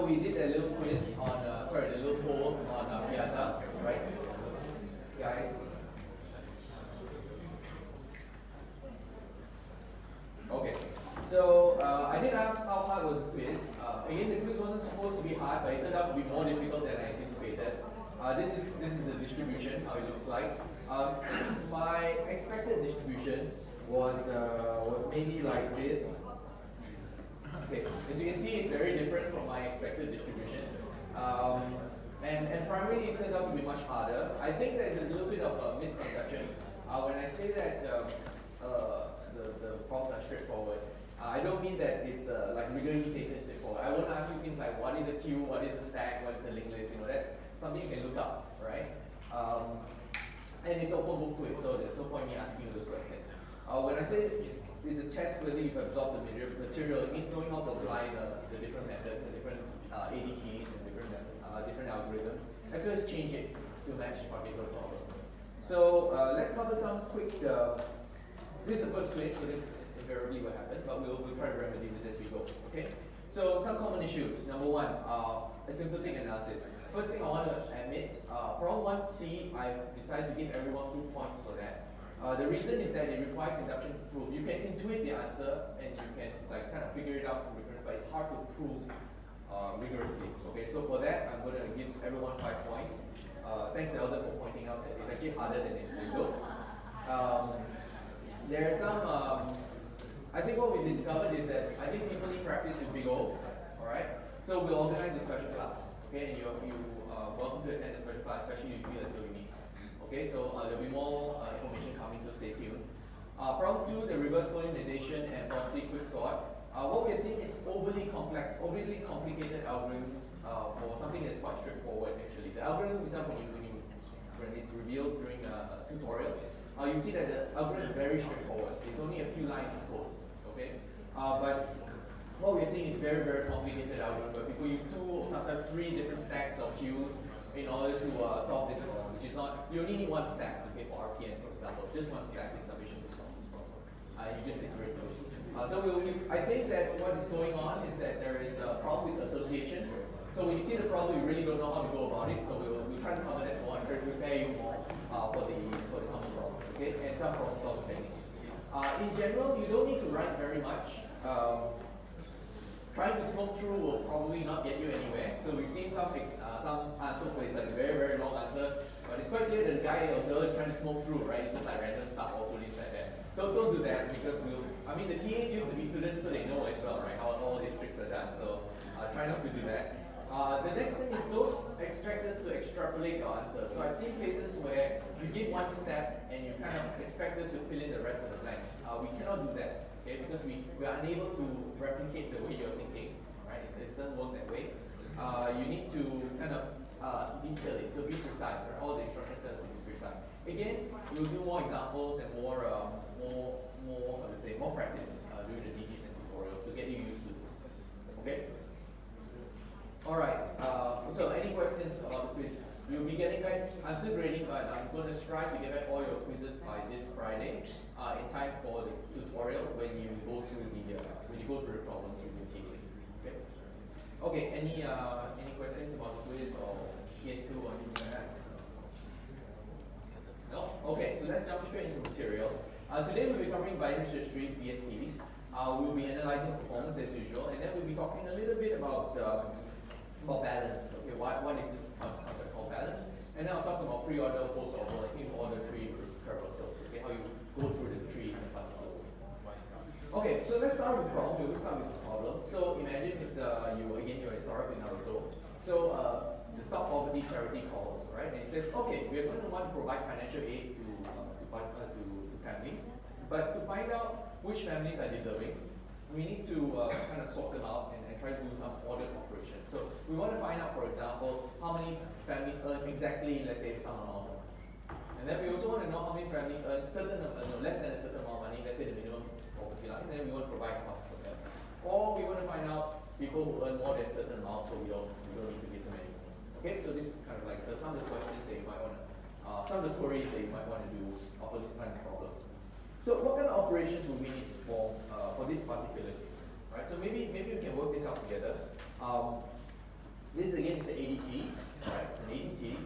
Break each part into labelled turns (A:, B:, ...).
A: we did a little quiz on, sorry, a little poll on Piazza, right? Guys? Okay, so I did ask how hard was the quiz. Again, the quiz wasn't supposed to be hard, but it turned out to be more difficult than I anticipated. This is the distribution, how it looks like. My expected distribution was maybe like this. Okay, as you can see, it's very different from my expected distribution. And primarily it turned out to be much harder. I think there's a little bit of a misconception. When I say that the problems are straightforward, I don't mean that it's like rigorously taken straightforward. I won't ask you things like what is a queue, what is a stack, what is a linked list. You know, that's something you can look up, right? And it's open book quiz, so there's no point me asking you those questions. When I say it's a test whether you've absorbed the material, it means knowing how to apply the different methods and different AD keys and different algorithms, as well as change it to match a particular problem. So let's cover some quick. This is the first quiz, so this is invariably what happened, but we'll try to remedy this as we go. Okay. So some common issues. Number one, asymptotic analysis. First thing I want to admit, problem 1C, I've decided to give everyone 2 points for that. The reason is that it requires induction proof. You can intuit the answer and you can like kind of figure it out from recurrence, but it's hard to prove rigorously. Okay, so for that, I'm going to give everyone 5 points. Thanks to Eldon for pointing out that it's actually harder than it looks. There are some, I think what we discovered is that I think people need practice with Big O, alright? So we'll organize a special class, okay? And you're welcome to attend a special class, especially if you feel as though you need. Okay, so there'll be more information coming, so stay tuned. Problem 2, the reverse polymerization and property quicksort. What we're seeing is overly complex, overly complicated algorithms for something that's quite straightforward actually. The algorithm itself, when it's revealed during a tutorial, you see that the algorithm is very straightforward. It's only a few lines of code, okay? But what we're seeing is very, very complicated algorithm where people use 2 or sometimes 3 different stacks or queues in order to solve this problem, which is not, you only need 1 stack, okay, for RPN, for example. Just 1 stack is sufficient to solve this problem. You just iterate through it. So I think that what is going on is that there is a problem with association. So when you see the problem, you really don't know how to go about it. So we'll try to cover that more and try to prepare you more for the common problems, okay? And some problem solving techniques. In general, you don't need to write very much. Trying to smoke through will probably not get you anywhere. So we've seen some answers where it's like a very, very long answer, but it's quite clear that the guy or girl is trying to smoke through, right? It's just like random stuff all put inside there. Don't do that because I mean, the TAs used to be students, so they know as well, right? How all these tricks are done. So try not to do that. The next thing is don't expect us to extrapolate your answer. So I've seen cases where you give 1 step and you kind of expect us to fill in the rest of the blank. We cannot do that. Okay, because we are unable to replicate the way you're thinking, right? It doesn't work that way. You need to kind of detail it, so be precise, right? All the instruction terms will be precise. Again, we'll do more examples and more practice during the DGs and tutorials to get you used to this. Okay? Alright, so any questions about the quiz? You'll be getting back, I'm still grading, but I'm going to strive to get back all your quizzes by this Friday in time for the tutorial when you go through the problems with the TA. Okay? Okay, any questions about the quiz or PS2 or anything like that? No? Okay, so let's jump straight into material. Today we'll be covering binary search trees, BSTs. We'll be analyzing performance as usual, and then we'll be talking a little bit about balance. Okay, what is this concept called balance? And then I'll talk about pre-order, post-order, like in-order tree traversals. Okay, how you go through the tree in particular. Okay, so let's start with the problem. We'll start with the problem. So imagine it's you're a startup in Naruto. So the Stop Poverty Charity calls, right? And it says, okay, we're going to want to provide financial aid to families, but to find out which families are deserving, we need to kind of sort them out and try to do some ordered operation. So we want to find out, for example, how many families earn exactly, let's say, some amount of money. And then we also want to know how many families earn less than a certain amount of money, let's say the minimum poverty line, and then we want to provide funds for them. Or we want to find out people who earn more than a certain amount, so we don't need to give them any money. Okay, so this is kind of like some of the questions that you might want to, some of the queries that you might want to do for this kind of problem. So what kind of operations will we need to perform for this particular case? Right? So maybe we can work this out together. This again is an ADT, right? It's an ADT.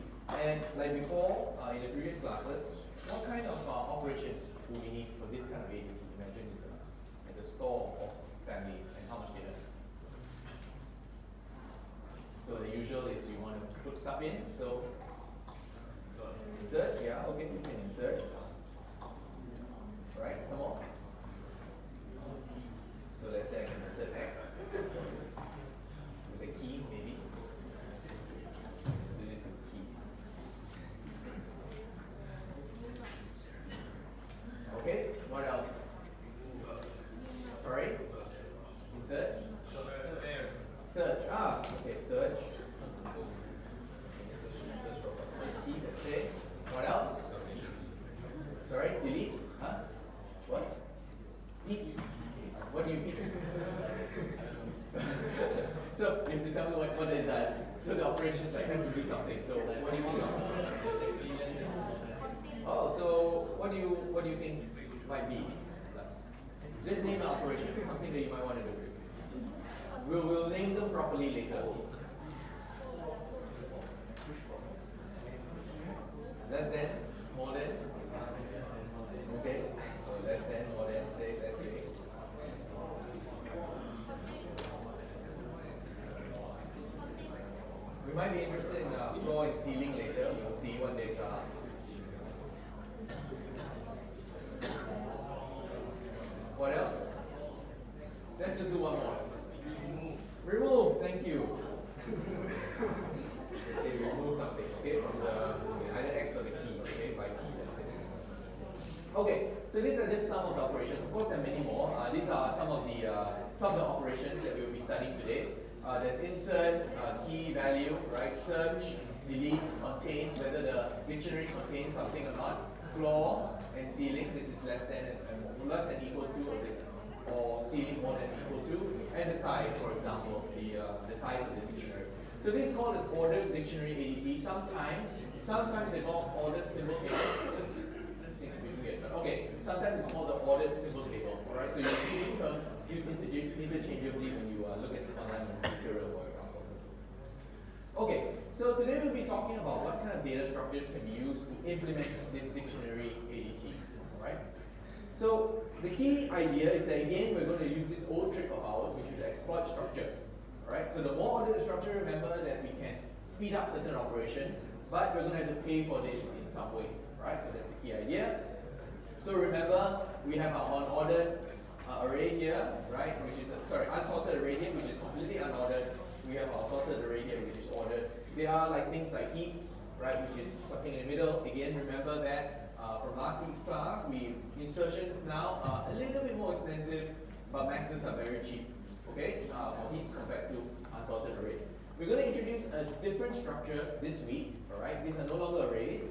A: And like before, in the previous classes, what kind of operations do we need for this kind of ADT? Imagine it's at the store of families and how much data. So the usual is you want to put stuff in, so insert, yeah, okay, we can insert. Right, some more. So let's say I can insert X with a key, maybe. Let's do it with a key. Okay, what else? Sorry? Insert? Search. Ah, okay, search. Search for a key, let's say. What else? Sorry, delete? Huh? What? Eat. What do you eat? So you have to tell me what it does. So the operation is like has to do something. So what do you think? Oh, so what do you think might be? Just name an operation, something that you might want to do. We'll name them properly later. Less than, more than. Okay, so less than, more than, say, let's say. We might be interested in floor and ceiling later. We'll see what these are. What else? Let's just do one more. Remove, thank you. Let's say remove something, okay, from the either X or the key, okay, by key, that's it. Okay, so these are just some of the operations. Of course, there are many more. These are some of the operations that we will be studying today. There's insert, key value, right? Search, delete, contains, whether the dictionary contains something or not. Floor and ceiling. This is less than and less than equal to, or ceiling more than equal to, and the size, for example, the size of the dictionary. So this is called an ordered dictionary ADT. Sometimes they call ordered symbol table. Seems a bit weird, but okay. Sometimes it's called the ordered symbol table. All right. So you see these terms used interchangeably when you look at the online material, for example. Okay. So today we'll be talking about what kind of data structures can be used to implement the dictionary ADTs. All right. So the key idea is that again we're going to use this old trick of ours, which is to exploit structure. All right. So the more ordered the structure, remember that we can speed up certain operations, but we're going to have to pay for this in some way. Right, so that's the key idea. So remember, we have our unordered array here, right? Which is unsorted array here, which is completely unordered. We have our sorted array here, which is ordered. They are like things like heaps, right? Which is something in the middle. Again, remember that from last week's class, insertions now are a little bit more expensive, but maxes are very cheap. Okay, for heaps compared to unsorted arrays. We're going to introduce a different structure this week. All right, these are no longer arrays.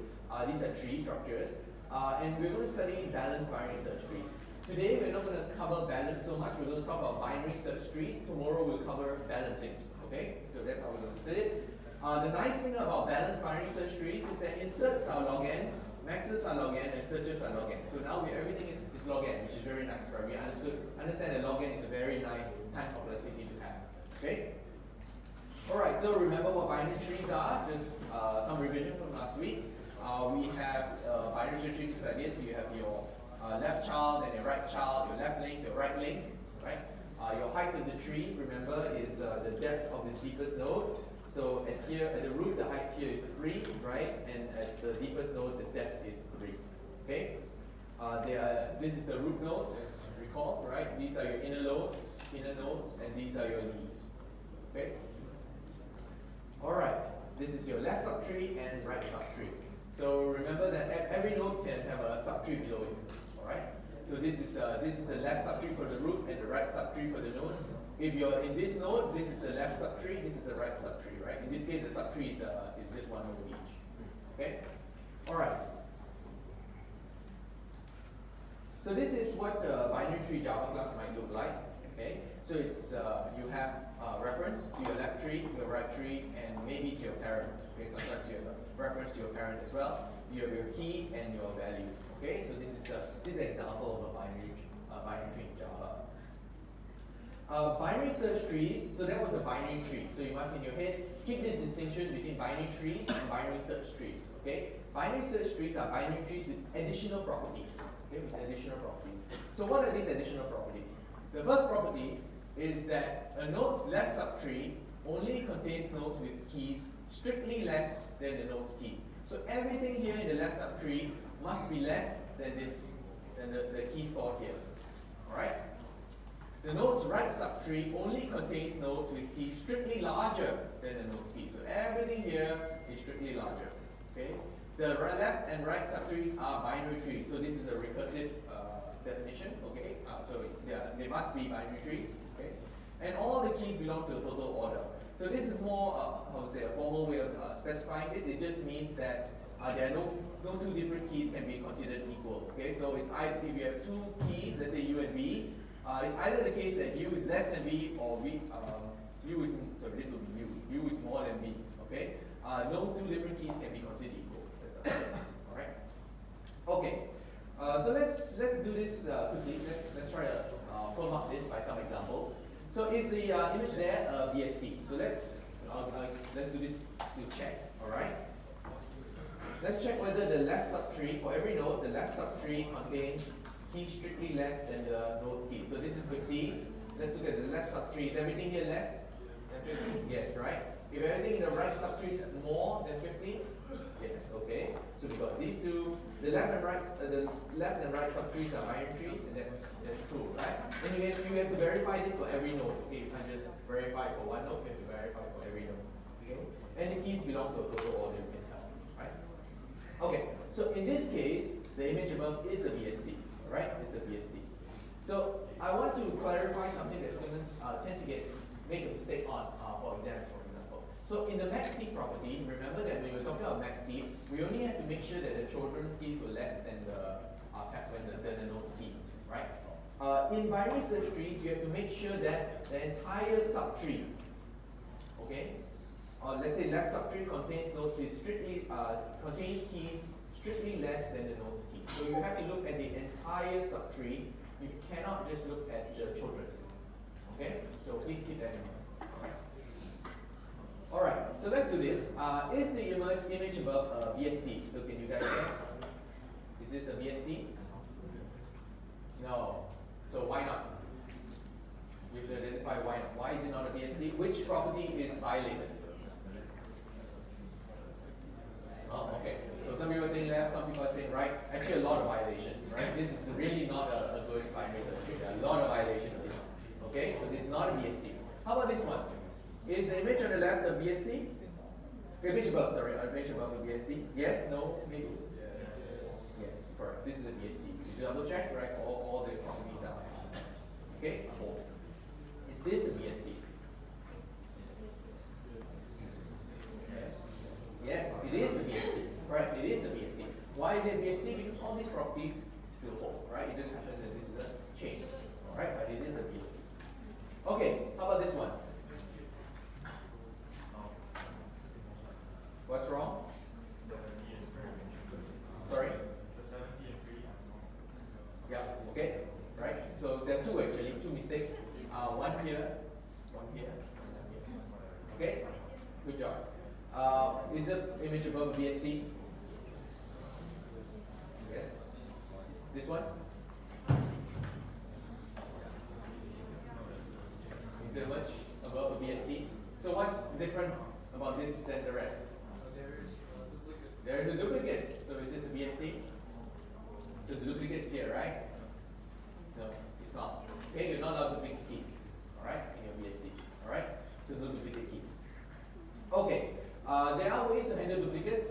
A: These are tree structures, and we're going to study balanced binary search trees. Today we're not going to cover balance so much, we're going to talk about binary search trees. Tomorrow we'll cover balancing, okay? So that's how we're going to study it. The nice thing about balanced binary search trees is that inserts are log n, maxes are log n, and searches are log n. So now everything is log n, which is very nice, right? We understand that log n is a very nice time complexity to have, okay? Alright, so remember what binary trees are, just some revision from last week. We have binary search trees like this. So you have your left child and your right child, your left link, your right link, right? Your height of the tree, remember, is the depth of this deepest node. So at the root, the height here is 3, right? And at the deepest node, the depth is 3. Okay? This is the root node, recall, right? These are your inner nodes, and these are your leaves. Okay? Alright, this is your left subtree and right subtree. So remember that every node can have a subtree below it. Alright? So this is the left subtree for the root and the right subtree for the node. If you're in this node, this is the left subtree, this is the right subtree, right? In this case, the subtree is just one node each. Okay? Alright. So this is what binary tree Java class might look like. Okay? So it's you have reference to your left tree, your right tree, and maybe to your parent. Okay, sometimes you have a reference to your parent as well. You have your key and your value. Okay, so this is an example of a binary tree in Java. Binary search trees, so that was a binary tree. So you must in your head keep this distinction between binary trees and binary search trees. Okay? Binary search trees are binary trees with additional properties. Okay, with additional properties. So what are these additional properties? The first property is that a node's left subtree only contains nodes with keys strictly less than the node's key. So everything here in the left subtree must be less than the key stored here. Alright? The node's right subtree only contains nodes with keys strictly larger than the node's key. So everything here is strictly larger. Okay? The left and right subtrees are binary trees. So this is a recursive definition. Okay? So yeah, they must be binary trees. Okay? And all the keys belong to the total order. So this is more, how to say, a formal way of specifying this. It just means that there are no two different keys can be considered equal. Okay? So it's either, if you have two keys, let's say U and B, it's either the case that U is less than B or B, U is, sorry, this would be U. U is more than B. Okay? No two different keys can be considered equal. All right. Okay. So let's do this quickly. Let's try to firm up this by some examples. So is the image there BST? So let's do this to check. All right. Let's check whether the left subtree for every node, the left subtree contains keys strictly less than the node's key. So this is 50. Let's look at the left subtree. Is everything here less than 50? Yes, right? If everything in the right subtree is more than 50? Yes, okay. So we got these two. The left and right subtrees are binary trees, and that's true, right? Then you have to verify this for every node. Okay, you can't just verify for one node, you have to verify for every node. Okay? And the keys belong to a total order, you can tell, right? Okay, so in this case, the image above is a BST. Right? It's a BST. So I want to clarify something that students tend to make a mistake on for exams, for example. So in the maxC property, remember that when we were talking about maxC, we only had to make sure that the children's keys were less than the node's key, right? In binary search trees, you have to make sure that the entire subtree, okay, let's say left subtree contains nodes with contains keys strictly less than the node's key. So you have to look at the entire subtree. You cannot just look at the children. Okay? So please keep that in mind. Alright, so let's do this. Is the image above a BST? So can you guys say? Is this a BST? No. So why not? We have to identify why not. Why is it not a BST? Which property is violated? Oh, okay. So some people are saying left, some people are saying right. Actually, a lot of violations, right? This is really not a good binary search tree. There are a lot of violations here. Okay, so this is not a BST. How about this one? Is the image on the left a BST? Image above, sorry, image above a BST? Yes, no, maybe? Yes, correct. This is a BST. You double check, right? All the properties are. Okay, is this a BST? Yes, it is a BST. Correct, it is a BST. Why is it a BST? Because all these properties still hold, right? It just happens that this is a chain, right? But it is a BST. Okay, how about this one? What's wrong? Sorry? Yeah, okay, right? So there are two actually, two mistakes. One here, one here, one here. Okay, good job. Is the image above BST? Yes. This one? Is there much above a BST? So what's different about this than the rest? There is a duplicate. So is this a BST? So the duplicate's here, right? No, it's not. Okay, you're not allowed to duplicate keys. Alright, in your BST. Alright? So no duplicate keys. Okay. There are ways to handle duplicates.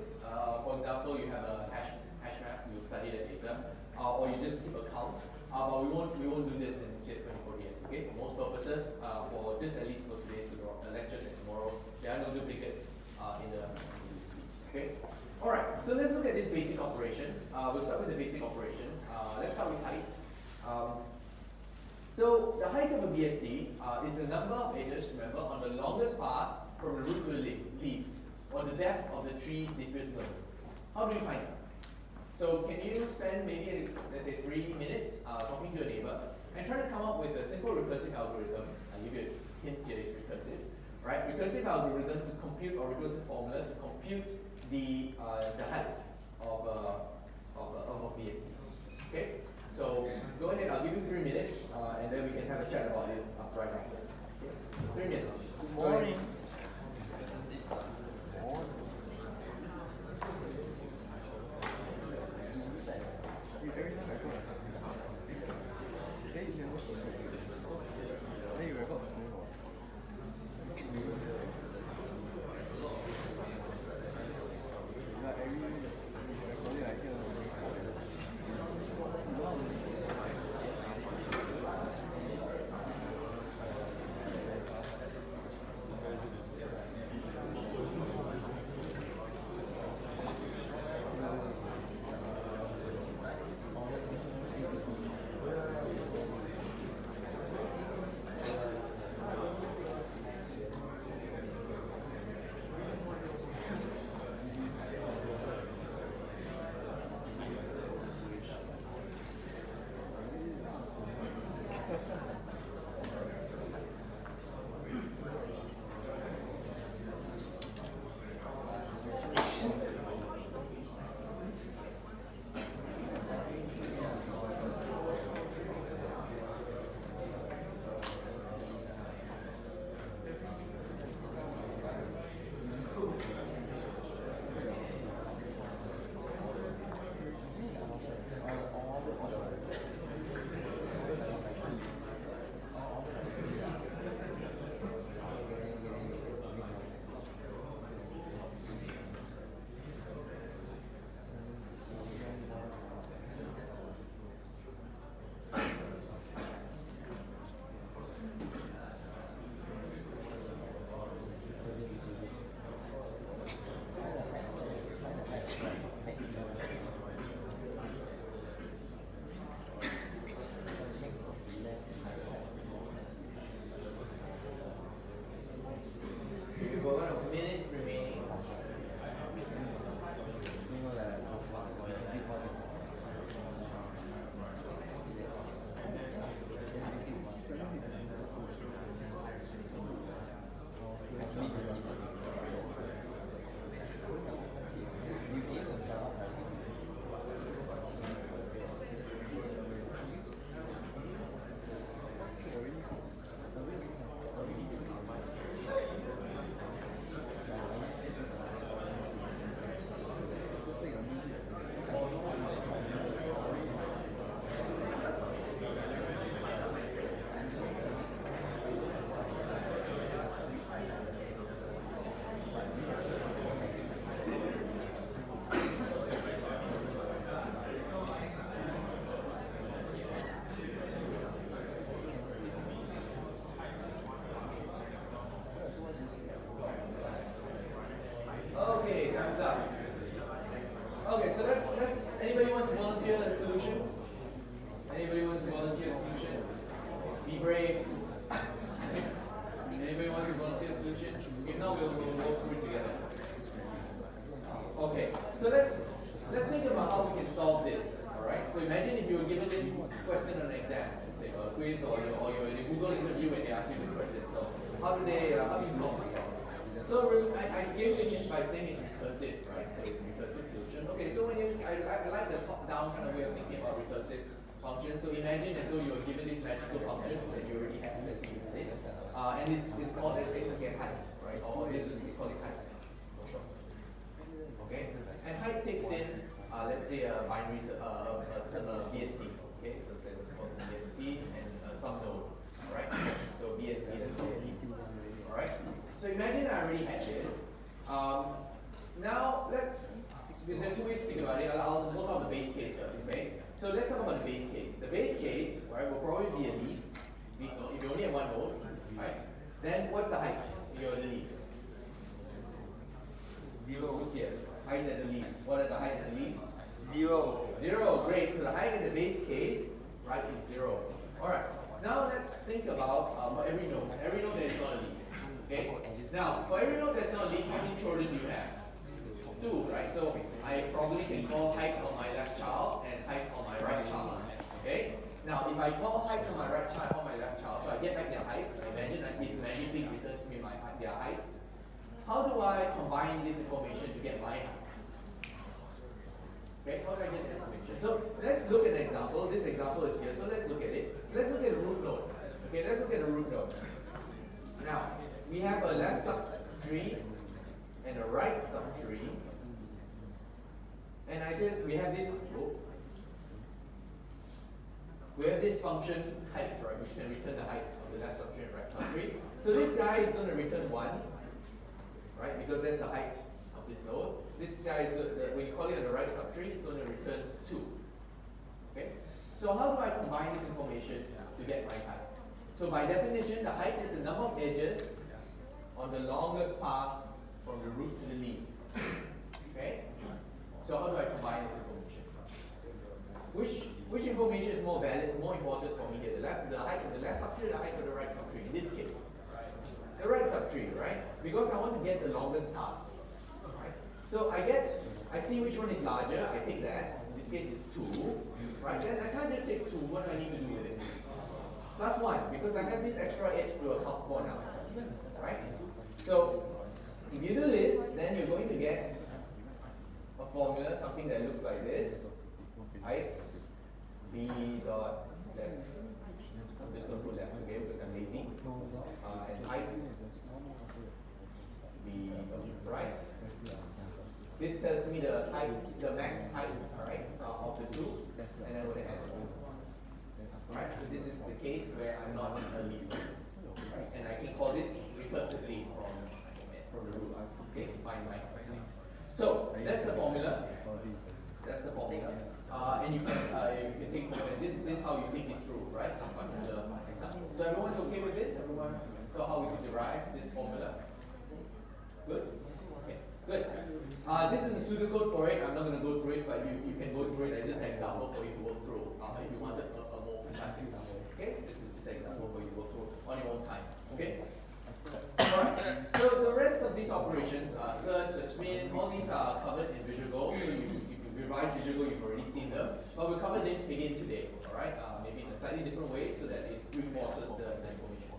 A: For example, you have a hash map. We'll study that later, or you just keep a count. But we won't do this in CS2040S. Okay, for most purposes, for just at least for today's lectures and tomorrow, there are no duplicates in the list. Okay. All right. So let's look at these basic operations. We'll start with the basic operations. Let's start with height. So the height of a BST is the number of edges, remember, on the longest path from the root to the leaf, or the depth of the tree's deepest node. How do you find it? So can you spend maybe, let's say, 3 minutes talking to your neighbor and try to come up with a simple recursive algorithm hint here is recursive, right? Recursive algorithm to compute, or recursive formula to compute the height of a BST. Okay, so go ahead. I'll give you 3 minutes, and then we can have a chat about this right after. Okay? So 3 minutes.
B: Good morning.
A: Okay, so that's anybody wants to volunteer a solution? Anybody wants to volunteer a solution? Be brave. Anybody wants to volunteer a solution? If not, we'll go through it together. Okay, so let's think about how we can solve this. Alright? So imagine if you were given this question on an exam, say a quiz or you're in a Google interview and they ask you this question. So how do you solve this problem? So I gave you a hint by saying it's recursive, right? So it's a recursive solution. Okay, so when I like the top-down kind of way of thinking about recursive functions. So imagine as though you were given this magical function that you already have, let's say and it's called, let's say, height, right? Or let's call it height. Okay, and height takes in, let's say, a binary, BST. Okay, so let's call it BST and some node. All right, so BST, let's call it. All right. So imagine I already had this. Now there are 2 ways to think about it. I'll work out the base case first, okay? So let's talk about the base case. The base case, right, will probably be a leaf. If you only have 1 node, right? Then what's the height of your leaf? 0. Look here. Height at the leaves. What are the height at the leaves? 0. 0. Great. So the height in the base case, right, is 0. All right. Now let's think about for every node. Every node that is not a leaf. Okay. Now, for every node that's not a leaf, how many children do you have? 2, right? So I probably can call height on my left child and height on my right child. Okay. Now, if I call height on my right child on my left child, so I get back their height. So imagine how do I combine this information to get my height? Okay, how do I get the information? So let's look at the example. This example is here, so let's look at it. Let's look at the root node. Okay, let's look at the root node. Now, we have a left subtree and a right subtree. And we have this, we have this function height, right, which can return the heights of the left subtree and right subtree. So this guy is going to return 1, right, because that's the height of this node. This guy is going to, when you call it on the right subtree, it's going to return 2. Okay? So how do I combine this information to get my height? So by definition, the height is the number of edges on the longest path from the root to the leaf. Okay? So how do I combine this information? Which information is more valid, more important for me here? The height of the left subtree or the height of the right subtree? In this case, the right subtree, right? Because I want to get the longest path. Right? So I see which one is larger. I take that. In this case, it's 2. Right? Then I can't just take 2. What do I need to do with it? Plus 1, because I have this extra edge to account for now. Right? So if you do this, then you're going to get a formula, something that looks like this. Height b dot left. I'm just going to put left, okay, because I'm lazy. And height b dot right. This tells me the height, the max height, alright, of the two, and I'm going to add 2. Alright, so this is the case where I'm not in a leaf. Right? And I can call this recursively from the root. Okay, find my height. So that's the formula. That's the formula. And you can take this is how you think it through, right? So everyone's okay with this? Everyone saw how we can derive this formula? Good? Okay, good. This is a pseudocode for it. I'm not going to go through it, but you can go through it as just an example for you to work through if you wanted a more precise example. Okay? This is just an example for you to work through on your own time. Okay? Alright, so the rest of these operations, search, search min, all these are covered in Visual Go. So if you revise Visual Go, you've already seen them. But we'll cover them again today, alright? Maybe in a slightly different way so that it reinforces the information.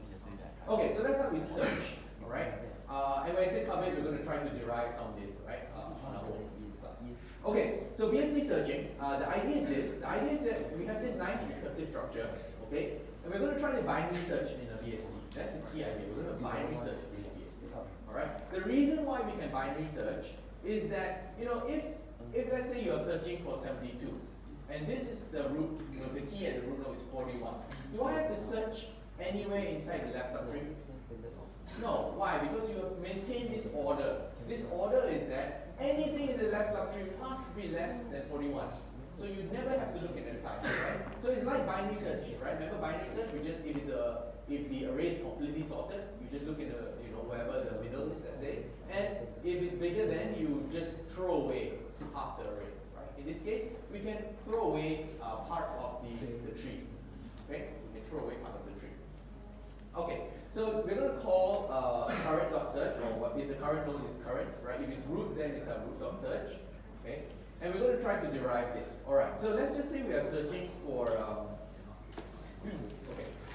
A: Okay, so let's start with search, alright? And when I say cover it, we're going to try to derive some of this, right? On our own use class. Okay, so BSD searching, the idea is this. The idea is that we have this nice recursive structure, okay? And we're going to try to binary search in a BSD. That's the key idea. We're going to binary search in BSD. Alright? The reason why we can binary search is that, you know, if let's say you're searching for 72, and this is the root, you know, the key at the root node is 41. Do I have to search anywhere inside the left subtree? No. Why? Because you have maintained this order. This order is that anything in the left subtree must be less than 41. So you never have to look at that side, right? So it's like binary search, right? Remember binary search? We just if the array is completely sorted, you just look in the wherever the middle is, let's say, and if it's bigger, then you just throw away half the array, right? In this case, we can throw away part of the tree. Okay, we can throw away part of the tree. Okay, so we're going to call current.search, or what if the current node is current, right? If it's root, then it's a root.search. Okay. And we're going to try to derive this. Alright, so let's just say we are searching for, okay,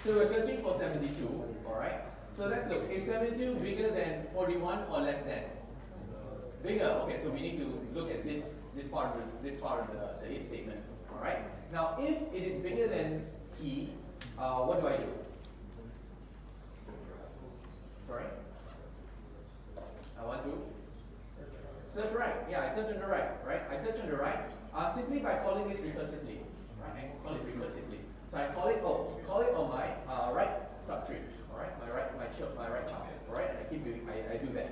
A: so we're searching for 72, alright? So let's look, is 72 bigger than 41 or less than? Bigger, okay, so we need to look at this part of the if statement, alright? Now, if it is bigger than key, what do I do? Sorry? I want to? Search right. Yeah, I search on the right, right? I search on the right simply by calling this recursively, right? I call it recursively. So I call it on my right subtree, all right? My right child, all right? And I keep doing, I do that.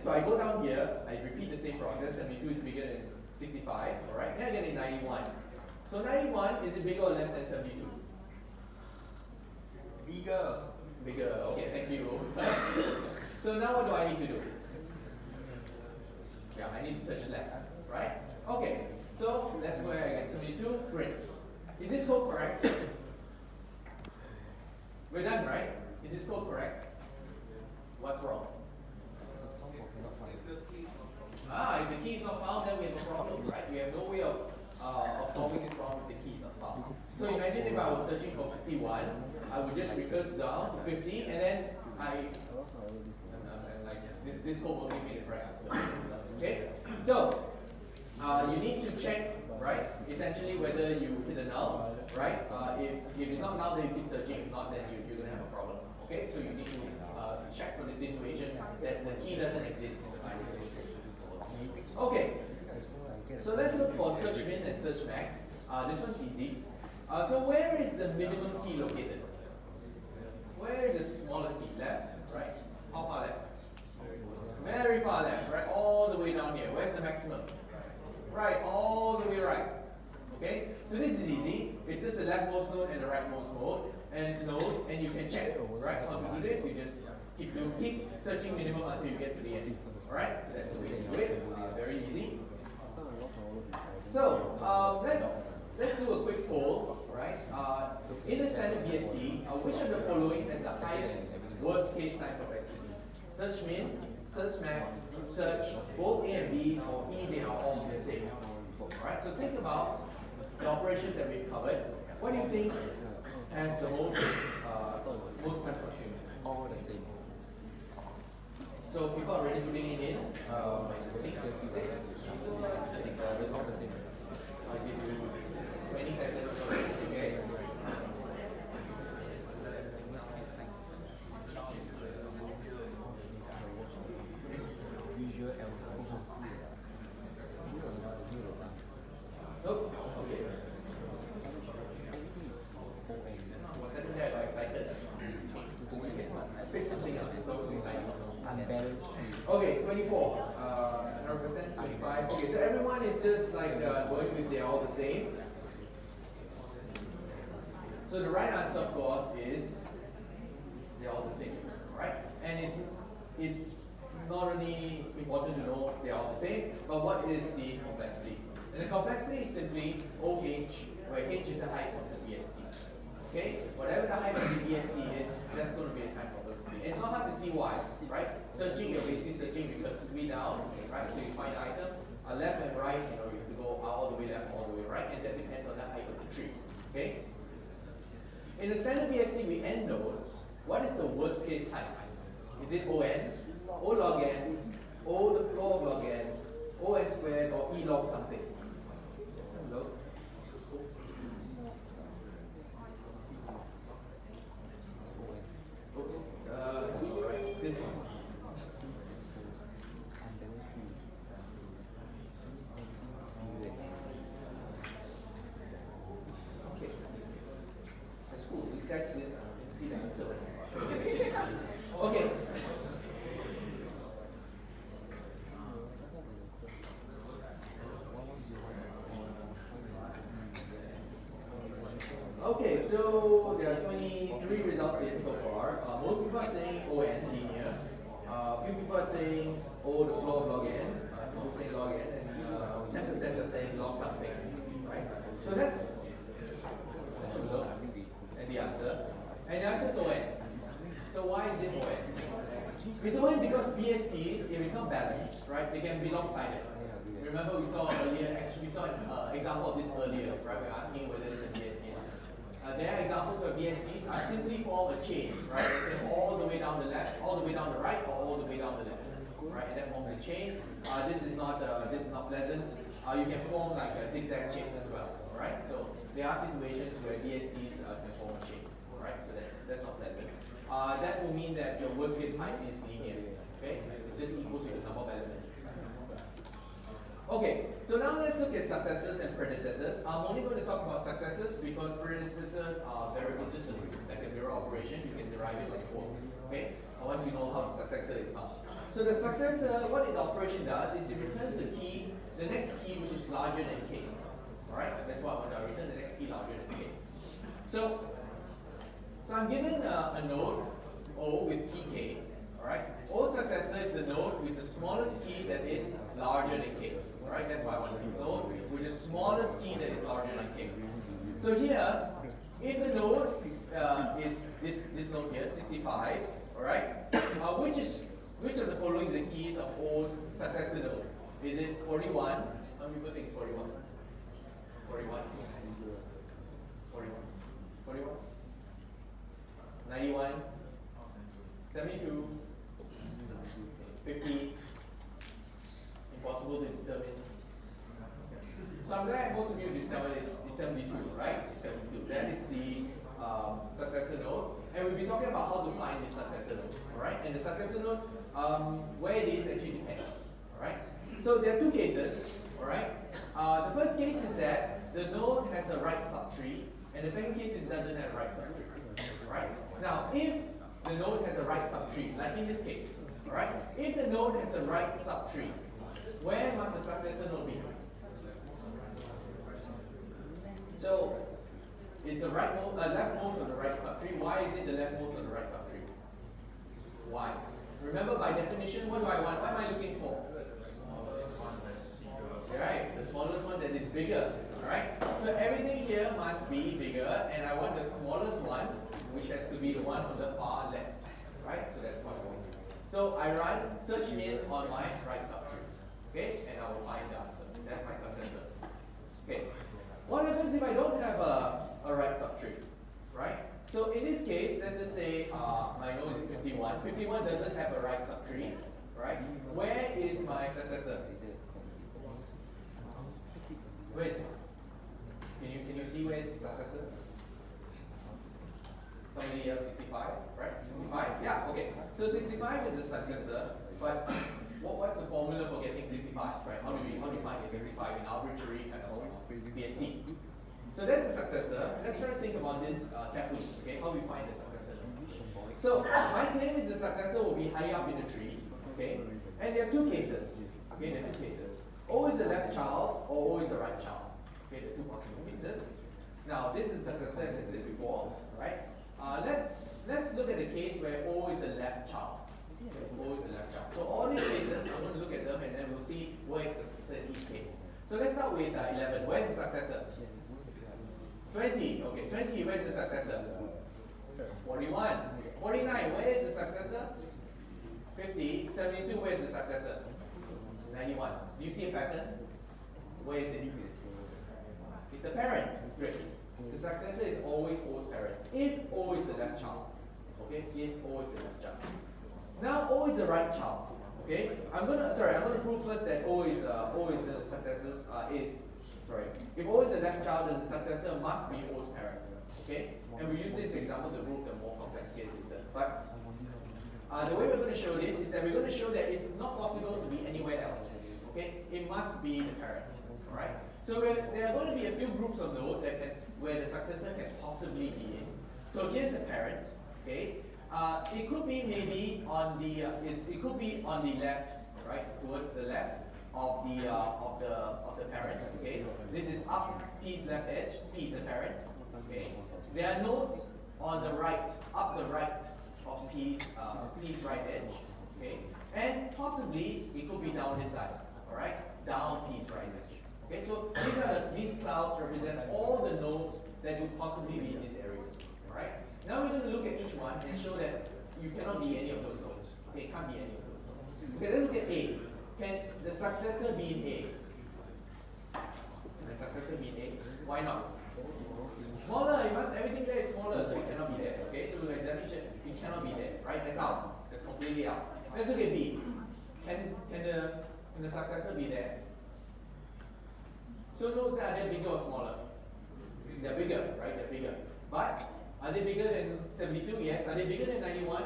A: So I go down here, I repeat the same process. 72 is bigger than 65, all right? Then I get a 91. So 91, is it bigger or less than 72? Bigger. Bigger. Okay, thank you. So now what do I need to do? Yeah, I need to search left, right? Okay, so that's where I get 72, print. Is this code correct? We're done, right? Is this code correct? What's wrong? If the key is not found, then we have a problem, right? We have no way of solving this problem if the key is not found. So imagine if I was searching for 51, I would just recurse down to 50, and then this code will give me the correct answer. Okay, so you need to check, right? Essentially, whether you hit a null, right? If it's not null, then you keep searching. If not, then you're going to have a problem. Okay, so you need to check for the situation that the key doesn't exist in the final situation. Okay, so let's look for search min and search max. This one's easy. So where is the minimum key located? Where is the smallest key? Left, right? How far left? Very far left, right? All the way down here. Where's the maximum? Right, all the way right. Okay, so this is easy. It's just the leftmost node and the rightmost node, and you can check, right? How to do this? You just keep searching minimum until you get to the end. All right, so that's the way to do it. Very easy. So let's do a quick poll, right? In the standard BST, which of the following has the highest worst case time complexity? Search min, search max, search both A and B, or E, they are all the same. Alright, so think about the operations that we've covered. What do you think has the most time consuming?
B: All the same.
A: So people are already putting it in. I think
B: It's all the same.
A: I'll give you 20 seconds or so. Okay. Nope. Okay. Was that there by excited? Pick something else. It's always exciting.
B: Unbalanced tree.
A: Okay, 24. 100%, 25. Okay, so everyone is just like going with they're all the same. So the right answer, of course, is they're all the same, right? And it's not only important to know they're all the same, but what is the complexity? And the complexity is simply OH, where H is the height of the BST. Okay? Whatever the height of the BST is, that's going to be a time complexity. And it's not hard to see why, right? Searching, you're basically searching recursively down, right, until you find the item. Left and right, you have to go all the way left, all the way right, and that depends on the height of the tree. Okay? In the standard BST, we end nodes. What is the worst case height? Is it ON, O log n, O the floor of log n, ON squared, or E log something? Let's have a look. Oops. Right. This one. Okay. That's cool. These guys didn't see the answer. Okay. Okay, so there are 23 results in so far. Most people are saying ON, linear. A few people are saying O, the floor of log n. Some people saying log n, and 10% are saying log something. Right? So let's have a look at the answer. And the answer is ON. So why is it ON? It's ON because BSTs, if it's not balanced, right, they can be lopsided. Remember we saw earlier, actually we saw an example of this earlier, right? We're asking whether it's a BST. There are examples where BSTs are simply form a chain, right? They say all the way down the left, all the way down the right, or all the way down the left, right? And that forms a chain. This is not pleasant. You can form like zigzag chains as well, right? So there are situations where BSTs can form a chain, right? So that's not pleasant. That will mean that your worst case height is linear, okay? It's just equal to the number of elements. Okay, so now let's look at successors and predecessors. I'm only going to talk about successors because predecessors are very consistent. Like a mirror operation, you can derive it like before. Okay, once you know how the successor is found. So the successor, what the operation does is it returns the key, the next key which is larger than k. Alright, that's why I want to return the next key larger than k. So I'm given a node O with key k. Alright, O successor is the node with the smallest key that is larger than k. Alright, that's why I want to node with the smallest key that is larger than k. So here, if the node is this node here, 65, alright, which of the following is the keys of O's successor node? Is it 41? How many people think it's 41? 41? 41? 41? 91, 72, 50, impossible to determine. So I'm glad most of you discovered is 72, right? It's 72. That is the successor node. And we'll be talking about how to find the successor node. Alright? And the successor node, where it is actually depends. Alright? So there are two cases. Alright? The first case is that the node has a right subtree, and the second case is it doesn't have a right subtree. Alright? Now, if the node has a right subtree, like in this case, alright? If the node has a right subtree, where must the successor node be? So, it's the leftmost of the right subtree. Why is it the leftmost of the right subtree? Why? Remember, by definition, what do I want? What am I looking for? Right, the smallest one that is bigger. Alright? So everything here must be bigger, and I want the smallest one, which has to be the one on the far left. Right? So that's what I want. So I run search min on my right subtree. Okay? And I will find the answer. That's my successor. Okay. What happens if I don't have a right subtree? Right? So in this case, let's just say my node is 51. 51 doesn't have a right subtree. Right? Where is my successor? Where is it? Can you see where is the successor? Somebody else, 65, right? 65? Yeah, okay. So 65 is the successor, but what's the formula for getting 65, right? How do we find a 65 in arbitrary kind of BST? So that's the successor. Let's try to think about this carefully, okay? How do we find the successor? So my claim is the successor will be high up in the tree, okay? And there are two cases, okay? There are two cases. O is the left child, or O is the right child. Okay, the two possible cases. Now, this is successor as I said before, right? Let's look at the case where O is a left child. O is a left child. So all these cases, I'm going to look at them and then we'll see where is the successor in each case. So let's start with 11. Where is the successor? 20. Okay, 20. Where is the successor? 41. 49. Where is the successor? 50. 72. Where is the successor? 91. Do you see a pattern? Where is it? It's the parent. Great. The successor is always O's parent. If O is the left child. Okay? If O is the left child. Now O is the right child. Okay? I'm gonna prove first that O is the successor's if O is the left child, then the successor must be O's parent. Okay? And we use this example to prove the more complex case later. But the way we're going to show this is that we're going to show that it's not possible to be anywhere else. Okay? It must be the parent. Alright? So there are going to be a few groups of nodes where the successor can possibly be in. So here's the parent. Okay? It could be maybe on the it could be on the left, right? Towards the left of the parent. Okay? This is up P's left edge, P is the parent. Okay? There are nodes on the right, up the right of P's right edge. Okay? And possibly it could be down this side. Alright? Down P's right edge. Okay, so these clouds represent all the nodes that could possibly be in this area. Alright? Now we're going to look at each one and show that you cannot be any of those nodes. Okay, it can't be any of those nodes. Okay, let's look at A. Can the successor be in A? Can the successor be in A? Why not? Smaller, everything there is smaller, so it cannot be there. Okay, so with examination, it cannot be there. Right? That's out. That's completely out. Let's look at B. Can the successor be there? So nodes that are they bigger or smaller? They're bigger, right? They're bigger. But are they bigger than 72? Yes. Are they bigger than 91?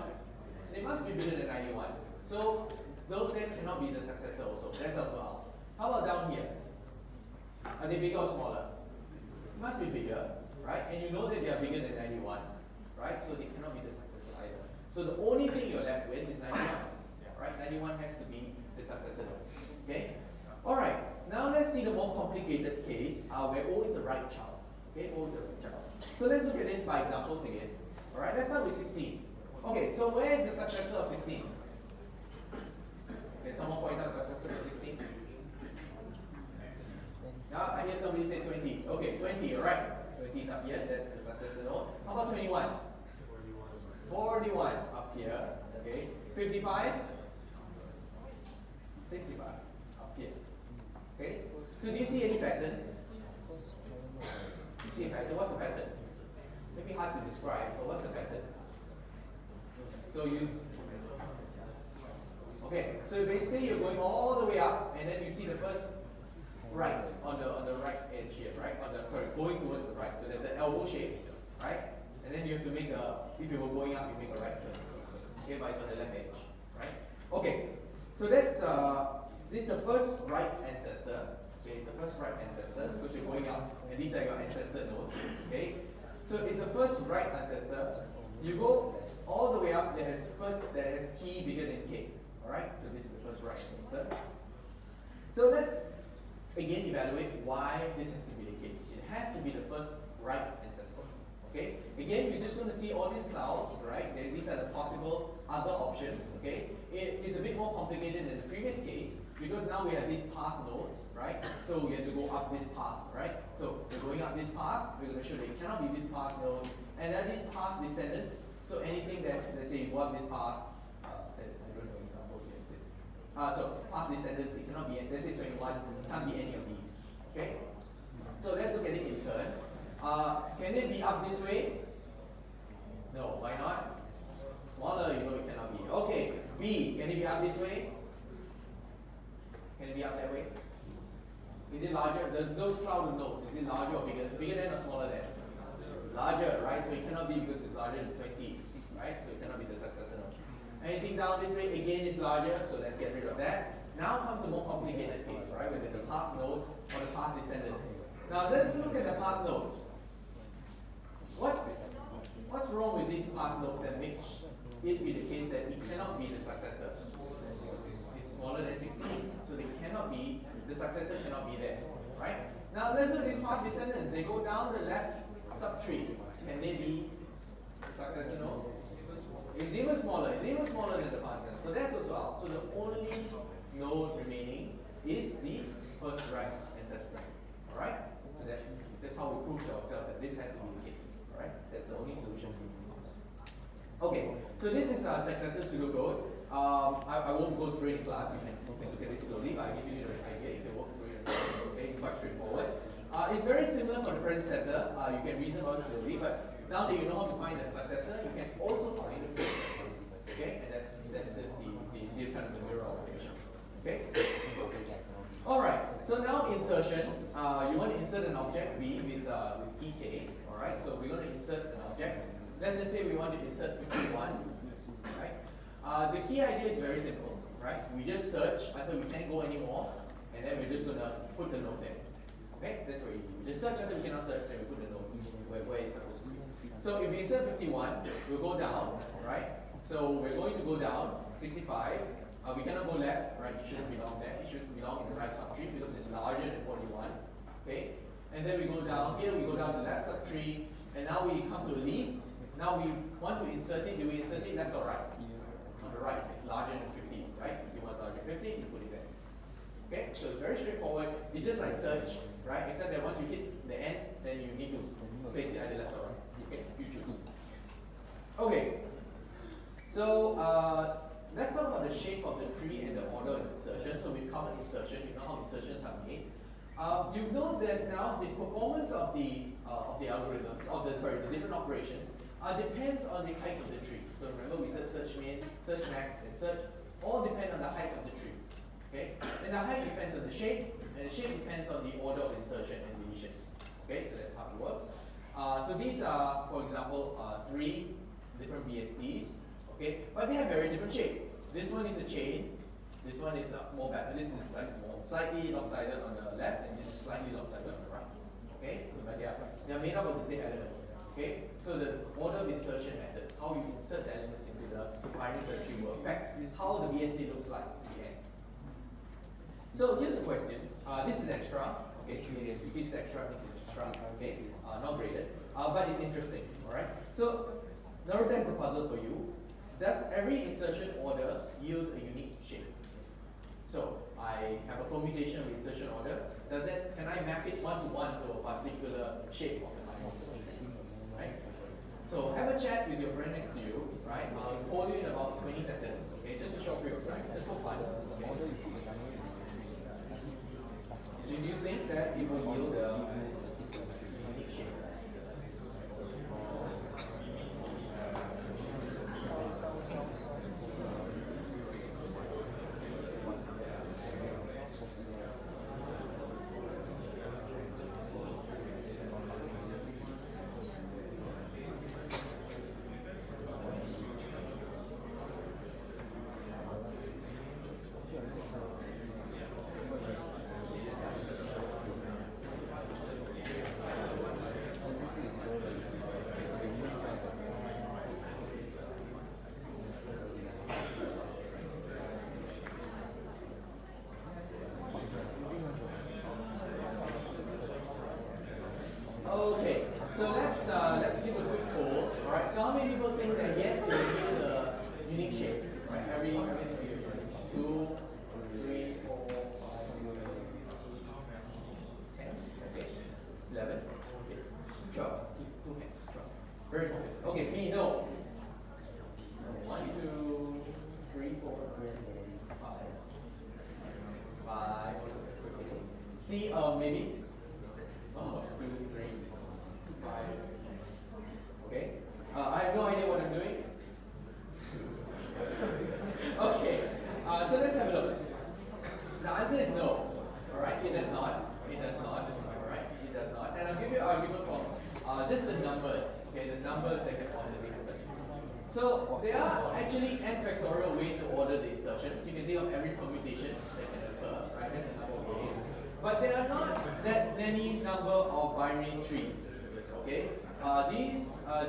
A: They must be bigger than 91. So those that cannot be the successor also. That's also out. How about down here? Are they bigger or smaller? It must be bigger, right? And you know that they are bigger than 91, right? So they cannot be the successor either. So the only thing you're left with is 91, right? 91 has to be the successor node. Okay? Alright, now let's see the more complicated case where O is the right child. Okay, O is the right child. So let's look at this by examples again. Alright, let's start with 16. Okay, so where is the successor of 16? Can someone point out the successor of 16? I hear somebody say 20. Okay, 20, alright. 20 is up here, that's the successor node. How about 21? 41 up here. Okay. 55? 65 up here. Okay? So do you see any pattern? You see a pattern? What's the pattern? Maybe hard to describe, but what's the pattern? So okay, so basically you're going all the way up, and then you see the first right on the right edge here, right? Going towards the right. So there's an elbow shape, right? And then you have to make if you were going up, you make a right turn. Okay, but it's on the left edge, right? Okay, so that's this is the first right ancestor. Okay, it's the first right ancestor because you're going up, and these are your ancestor nodes. Okay, so it's the first right ancestor. You go all the way up. That has key bigger than k. All right, so this is the first right ancestor. So let's again evaluate why this has to be the case. It has to be the first right ancestor. Okay, again, you're just going to see all these clouds, right? These are the possible other options. Okay, it is a bit more complicated than the previous case because now we have these path nodes, right? So we have to go up this path, right? So we're going up this path. We're going to show that it cannot be this path nodes, and then these path descendants. So anything that, let's say, you go up this path. I don't know an example here. Is it? So path descendants, it cannot be. Let's say 21, it can't be any of these. Okay. So let's look at it in turn. Can it be up this way? No, why not? Smaller, you know it cannot be. Okay, B, can it be up this way? Can it be up that way? Is it larger? Those cloud nodes, is it larger or bigger? Bigger than or smaller than? Larger, right? So it cannot be because it's larger than 20, right? So it cannot be the successor node. Anything down this way, again, is larger, so let's get rid of that. Now comes the more complicated case, right? With the path nodes or the path descendants. Now let's look at the path nodes. What's wrong with these path nodes that makes it be the case that it cannot be the successor? It's smaller than 16, so they cannot be, the successor cannot be there, right? Now let's look at these path descendants. They go down the left subtree. Can they be the successor node? It's even smaller than the path descendant. So that's also out. So the only node remaining is the first right ancestor. Alright? So that's how we prove to ourselves that this has to be the case. Alright? That's the only solution. Okay, so this is our successor pseudocode. I won't go through it in class, you can look at it slowly, but I'll give you the idea, you can walk through it. Okay, it's quite straightforward. It's very similar for the predecessor. You can reason about it slowly, but now that you know how to find the successor, you can also find the predecessor. Okay, and that's just the kind of the mirror operation. Okay. Alright, so now insertion. You want to insert an object B with key K. Alright, so we're going to insert an object. Let's just say we want to insert 51. Right? The key idea is very simple. Right? We just search until we can't go anymore, and then we're just going to put the node there. Okay? That's very easy. We just search until we cannot search, then we put the node where it's supposed to be. So if we insert 51, we'll go down. Right? So we're going to go down 65. We cannot go left, right? It shouldn't belong there. It should belong in the right subtree because it's larger than 41. Okay? And then we go down here, we go down the left subtree, and now we come to a leaf. Now we want to insert it. Do we insert it left or right? On the right. It's larger than 50, right? If you want larger than 50, you put it there. Okay? So it's very straightforward. It's just like search, right? Except that once you hit the end, then you need to place it either left or right. Okay? You choose. Okay. So let's talk about the shape of the tree and the order of insertion. So we've covered insertion. You know how insertions are made. You know that now the performance of the algorithm, the different operations, depends on the height of the tree. So remember we said search main, search max, and search all depend on the height of the tree. Okay, and the height depends on the shape, and the shape depends on the order of insertion and deletions. Okay, so that's how it works. So these are, for example, 3 different BSDs. Okay, but they have very different shape. This one is a chain. This one is more bad. This is like more slightly lopsided on the left, and this is slightly lopsided on the right. Okay, but they are made up of the same elements. Okay, so the order of insertion methods, how you insert the elements into the binary search tree will affect how the BSD looks like at the end. So here's a question. This is extra. Okay, you see this extra, this is extra. Okay, not graded, but it's interesting. All right. So now that's a puzzle for you. Does every insertion order yield a unique shape? So I have a permutation of insertion order. Can I map it one-to-one to a particular shape of the binary search tree? Right? So have a chat with your friend next to you, right? I'll call you in about 20 seconds, okay? Just a short period of time, just for fun. Okay? So do you think that it will yield a unique shape? maybe? 2, 3, 5. Okay. I have no idea what I'm doing. Okay. So let's have a look. The answer is no. Alright, it does not. It does not. Alright, it does not. And I'll give you an argument for just the numbers. Okay, the numbers that can possibly happen. So there are actually n factorial ways to order the insertion. You can think of every permutation that can occur. Right, that's a number of ways. But there are not that many number of binary trees. Okay,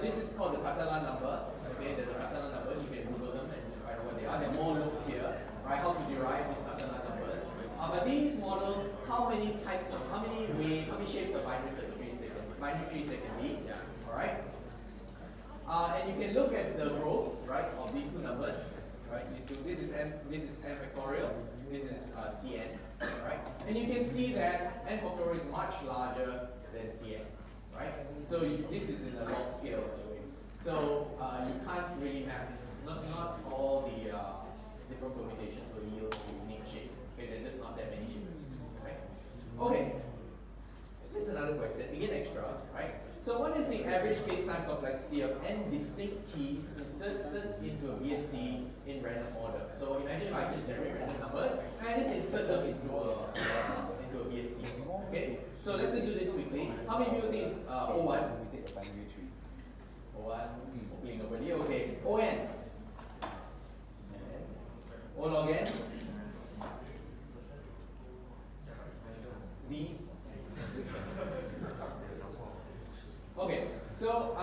A: this is called the Catalan number. Okay, there's the Catalan numbers. You can Google them and find out what they are. There are more notes here. Right, how to derive these Catalan numbers. But these model how many types of, how many shapes of binary search trees there can be. All right. And you can look at the growth, right, of these two numbers. Right, these two. This is n factorial. This is Cn. Right, and you can see that n factorial is much larger than Cn. Right, so this is in a log scale, by the way. So you can't really map. Not all the different permutations will yield a unique shape. Okay, there's just not that many shapes. Right. Okay. Here's another question. Again, extra. Right. So what is the average space-time complexity of n distinct keys inserted into a BST in random order? So imagine if I just generate random numbers and I just insert them into a BST. Okay. So let's just do this quickly. How many people think it's O1?
B: We take a binary tree.
A: O1. Hopefully nobody. Okay. ON. O log n. D. Okay, so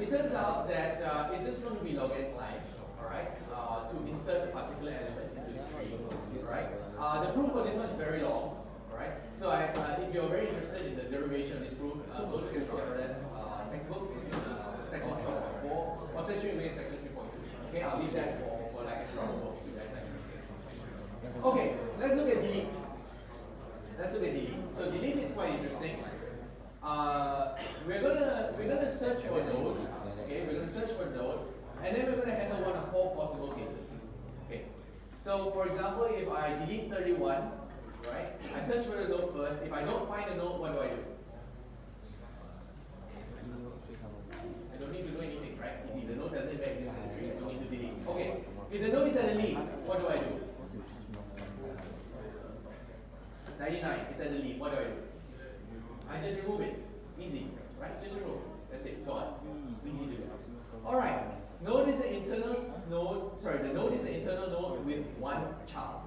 A: it turns out that it's just going to be log n times, all right, to insert a particular element into the tree, all right. The proof for this one is very long, all right. So if you're very interested in the derivation of this proof, go look at the CRS textbook. It's in section 3.4 or section 3.2. Okay, I'll leave that for like a trouble box to you guys. Okay, let's look at delete. Let's look at delete. So delete is quite interesting. We're gonna search for a node. Okay, we're gonna search for a node, and then we're gonna handle one of 4 possible cases. Okay. So for example, if I delete 31, right? I search for the node first. If I don't find a node, what do I do? I don't need to do anything, right? Easy. The node doesn't even exist in the tree. I don't need to delete. Okay. If the node is at a leaf, what do I do? 99 is at the leaf. What do I do? I just remove it. Easy, right? Just remove it. That's it. Gone. Easy to do. All right. Node is an internal node. Sorry, the node is an internal node with one child.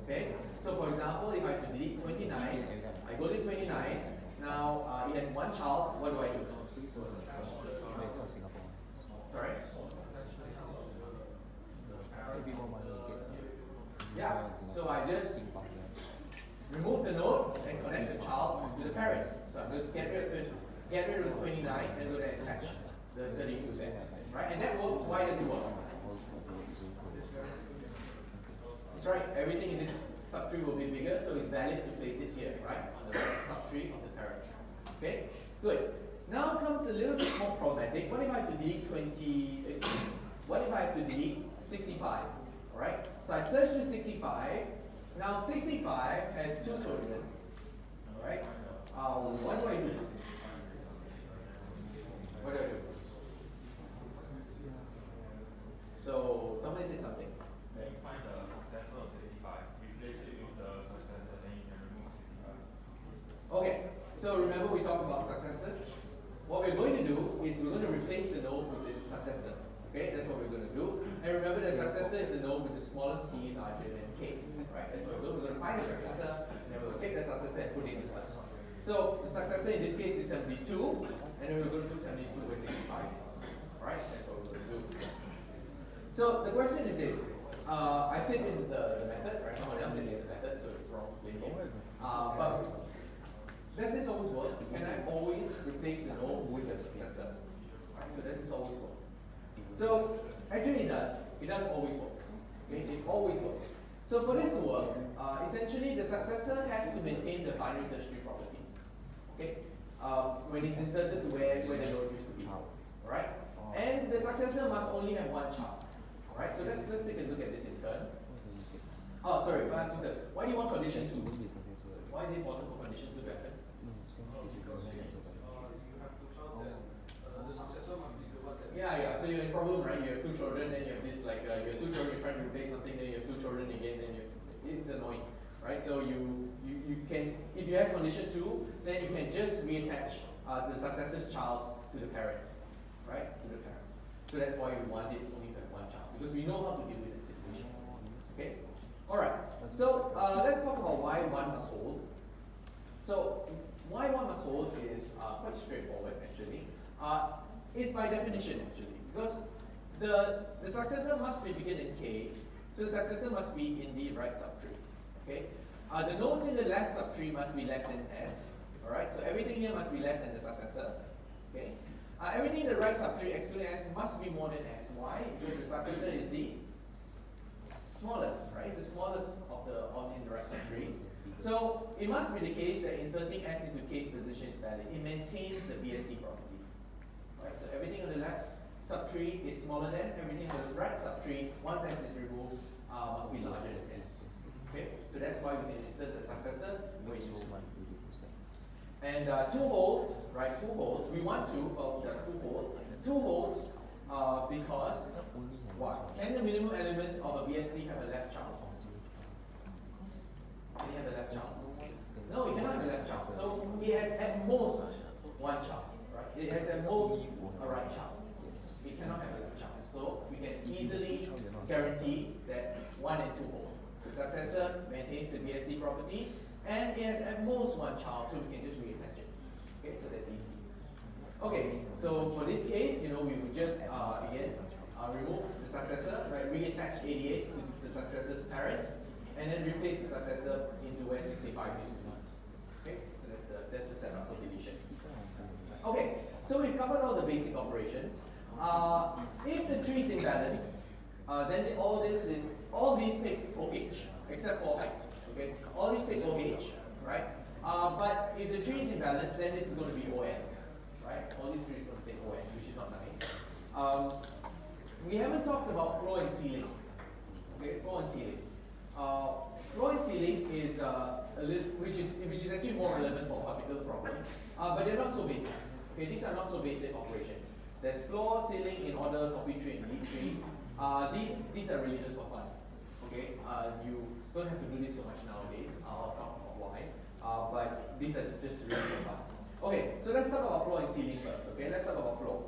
A: Okay. So for example, if I have to delete 29, I go to 29. Now it has one child. What do I do? Sorry. Yeah. So I just remove the node and connect the child to the parent. So I'm going to get rid of 29 and go and attach the 32 there. Right? And that works. Why does it work? That's right. Everything in this subtree will be bigger, so it's valid to place it here, right? On the subtree of the parent. Okay? Good. Now comes a little bit more problematic. What if I have to delete 20? What if I have to delete 65? Alright? So I search to 65. Now 65 has 2 children, alright? What do I do? What do I do? So somebody say something.
C: You find the successor of 65, replace it with the successor, and you can remove 65.
A: Okay, so remember we talked about successors? What we're going to do is we're going to replace the node with its successor. Okay, that's what we're going to do. And remember the successor is the node with the smallest p larger than k. Right, that's what we're going to find the successor, and then we'll take the successor and put it inside. So the successor in this case is 72, and then we're going to put 72 where 65 is. Alright, that's what we're going to do. So the question is this. I've said this is the method, right? Someone else said this is the method, so it's wrong. But does this always work? Can I always replace the node with the successor? Right, so does this always work? So actually it does. It does always work. Okay? It always works. So for this to work, essentially the successor has to maintain the binary search tree property. Okay? When it's inserted to where the node used to be. Alright? And the successor must only have one child. Alright, so let's take a look at this in turn. Oh, sorry, if I ask you that, why do you want condition
B: It
A: 2?
B: won't be successful.
A: Why is it important for condition 2 to happen?
B: No, since it's because
C: you have to show that the successor must be the one that.
A: Yeah. So you're in problem, right? You have 2 children, then you have this like you have 2 children, you're trying to replace something, then you have 2 children again, then it's annoying, right? So you can, if you have condition 2, then you can just reattach the successor's child to the parent, right? To the parent. So that's why we want it only to have 1 child, because we know how to deal with that situation. Okay. All right. So let's talk about why 1 must hold. So why 1 must hold is quite straightforward actually. It's by definition actually, because the successor must be bigger than k, so the successor must be in the right subtree. Okay. The nodes in the left subtree must be less than s. All right. So everything here must be less than the successor. Okay. Everything in the right subtree excluding s must be more than s. Why? Because the successor is the smallest, right? It's the smallest of the in the right subtree. So it must be the case that inserting s into k's position is valid. It maintains the BSD property. Right? So everything on the left subtree is smaller than everything on the right subtree. Once s is removed, must be larger than s. Okay? So that's why we can insert the successor where you want. And 2 holds, right? 2 holds. We want 2. Well, there's 2 holds. 2 holds because what? Can the minimum element of a BSD have a left child? Can it have a left child? No, it cannot have a left child. So it has at most 1 child, right? It has at most a right child. It cannot have a left child. So we can easily guarantee that 1 and 2 hold. The successor maintains the BSD property, and it has at most 1 child, so we can just reattach it. Okay, so that's easy. Okay, so for this case, we would just again remove the successor, right? Reattach 88 to the successor's parent, and then replace the successor into where 65 used to be. Okay, so that's the setup for deletion. Okay, so we've covered all the basic operations. If the tree is imbalanced, then all these take OH, except for height. Okay, all these take OH, right? But if the tree is imbalanced, then this is going to be ON, right? All these trees are going to take ON, which is not nice. We haven't talked about floor and ceiling. Okay, floor and ceiling. Floor and ceiling is which is actually more relevant for a particular problem, but they're not so basic. Okay, these are not so basic operations. There's floor, ceiling in order, copy tree, and delete tree. These are really just for fun. Okay, you don't have to do this so much nowadays. I'll talk about why. But these are just really for fun. Okay, so let's talk about floor and ceiling first. Okay, let's talk about floor.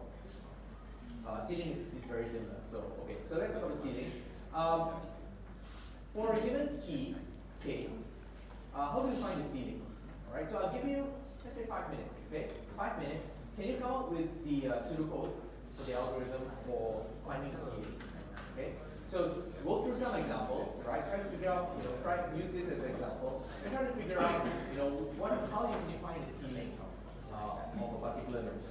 A: Ceiling is very similar. So okay, so let's talk about ceiling. For a given key, k, how do we find the ceiling? All right, so I'll give you, let's say 5 minutes. Okay, 5 minutes. Can you come up with the pseudocode for the algorithm for finding the ceiling? Okay, so go through some example, right? Try to figure out, try to use this as an example, and try to figure out, how you can define the ceiling of a particular node.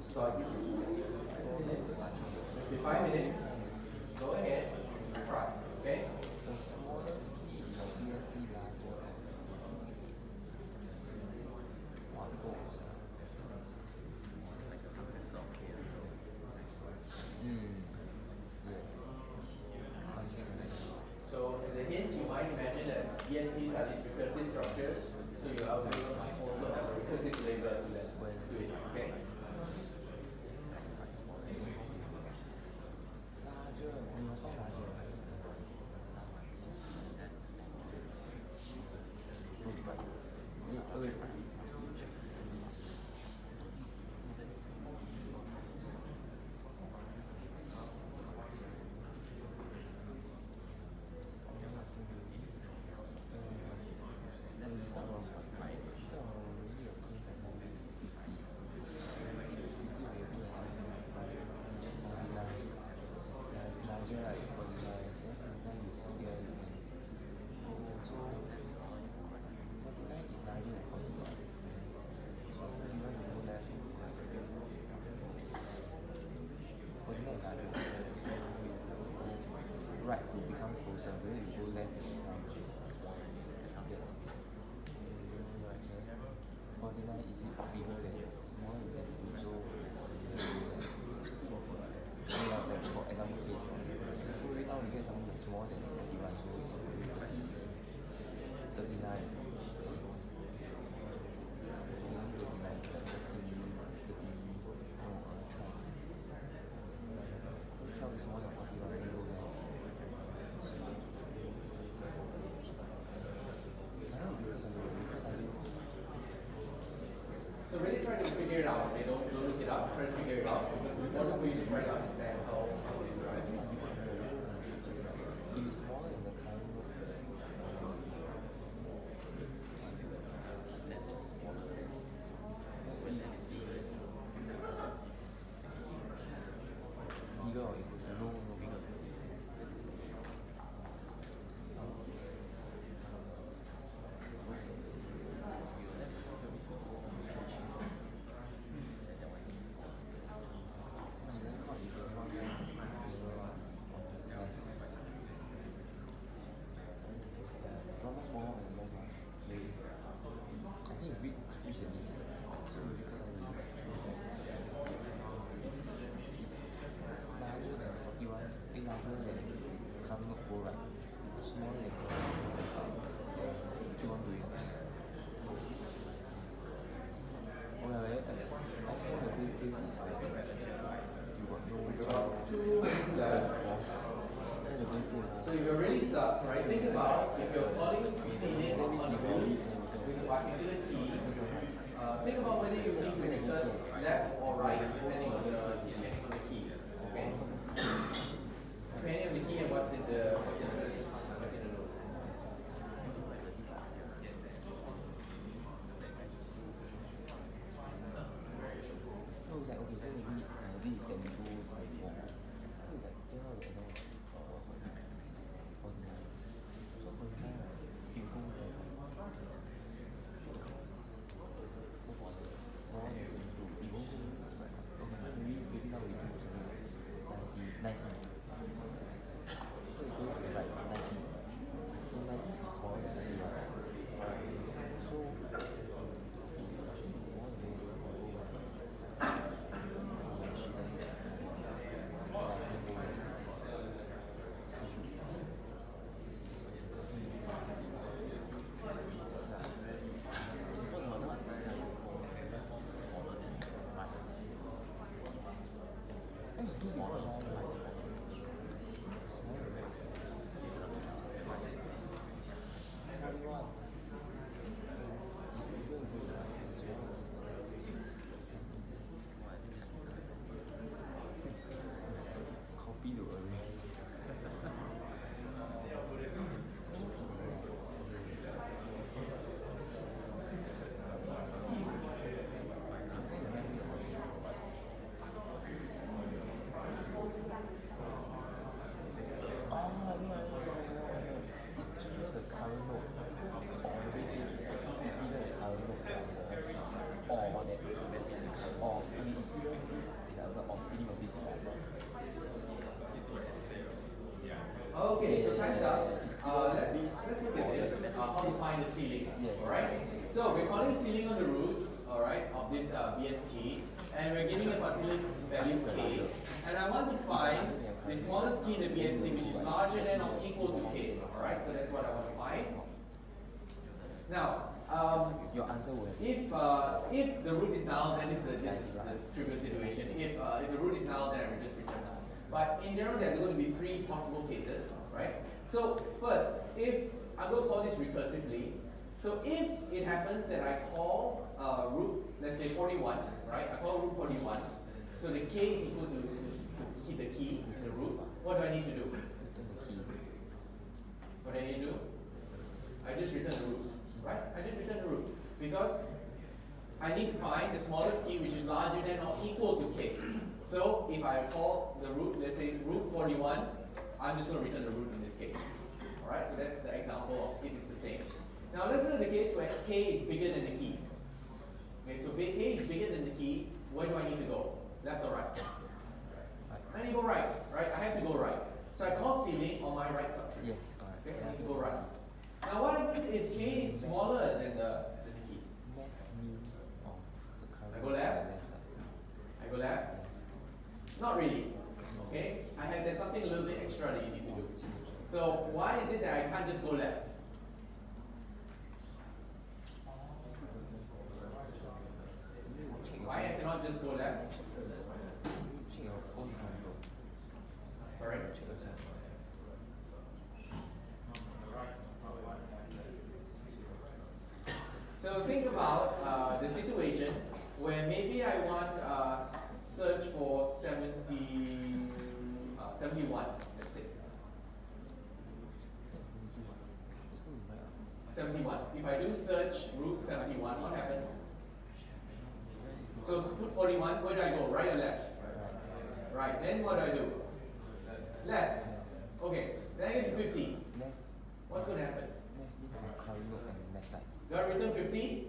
A: So I'll give you 4 minutes. Let's say 5 minutes. Go ahead, try. Okay. So as a hint, you might imagine that BSTs are these recursive structures, so your algorithm might also have a recursive label to it. Okay?
B: Right will become closer, when you go left, it becomes yes. 49 is it bigger than smaller is it also like for example case more than 41, so it's 39. 12 is more than 41, I don't know.
A: So really try to figure it out. Okay, don't look it up. Try to figure it out because it's important for you to try to understand how it is, right?
B: It is smaller than the current node. Bigger or equal to no bigger.
A: So if you're really stuck, right, think about if you're calling ceiling on the roof with a particular key, think about whether you need to reverse left or right depending on the key. Okay? Depending on the key and what's in the loop.
B: So it's like, okay, so maybe this is 72 times 4. So it's like, then how do I know? 49. So 49, you go there. Maybe now we do 90. So it goes to like 90. So 90 is smaller than 31. So it's smaller than 31. Copy the array.
A: Okay, so time's up. Let's look at this. How to find the ceiling. Alright? So we're calling ceiling on the roof, alright, of this BST, and we're giving a particular value k. And I want to find the smallest key in the BST which is larger than or equal to k. Alright, so that's what I want to find. Now,
B: Your answer will
A: if the root is null, then this is the trivial situation. If the root is null, then I will just return null. But in general, there are going to be three possible cases, right? So first, if I'm going to call this recursively, so if it happens that I call root, let's say 41, right? I call root 41, so the k is equal to the key, the root. What do I need to do?
B: return the key.
A: What do I need to do? I just return the root, right? I just return the root because I need to find the smallest key which is larger than or equal to k. So if I call the root, let's say root 41, I'm just going to return the root in this case. Alright, so that's the example of if it's the same. Now let's look at the case where k is bigger than the key. Okay, so k is bigger than the key, where do I need to go? Left or right? I need to go right, right? I have to go right. So I call ceiling on my right subtree.
B: Yes, correct.
A: Okay, I need to go right. Now what happens if k is smaller than the key?
B: Left mean of the current.
A: I go left. I go left?
B: Yes.
A: Not really. Okay? There's something a little bit extra that you need to do. So why is it that I can't just go left? Why I cannot just go left?
B: Check your own control.
A: Sorry?
B: Check yourself.
A: So think about the situation where maybe I want search for 71, let's say. 71. If I do search root 71, what happens? So put 41, where do I go? Right or left? Right. Then what do I do? Left. Okay. Then I get to 50.
B: Left.
A: What's going to happen?
B: Left side.
A: Do I return 50?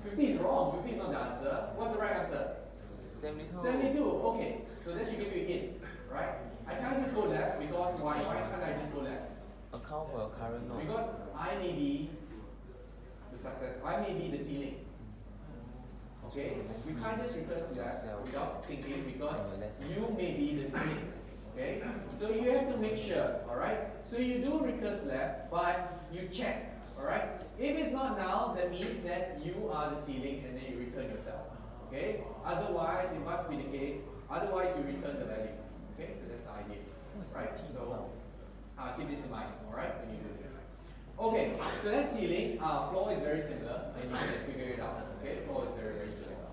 A: 50 is wrong. 50 is not the answer. What's the right answer?
B: 72.
A: 72. Okay. So that should give you a hint, right? I can't just go left because why? Why can't I just go left?
B: Account for your current node.
A: Because I may be the success. I may be the ceiling. Okay? We can't just recurse left without thinking because you may be the ceiling. Okay? So you have to make sure, alright? So you do recurse left, but you check, alright? If it's not null, that means that you are the ceiling and then you return yourself. Okay? Otherwise, it must be the case. Otherwise, you return the value. Okay? So that's the idea. Right? So keep this in mind, alright, when you do this. Okay, so that's ceiling. Floor is very similar, and you can figure it out. Okay, floor is very, very similar.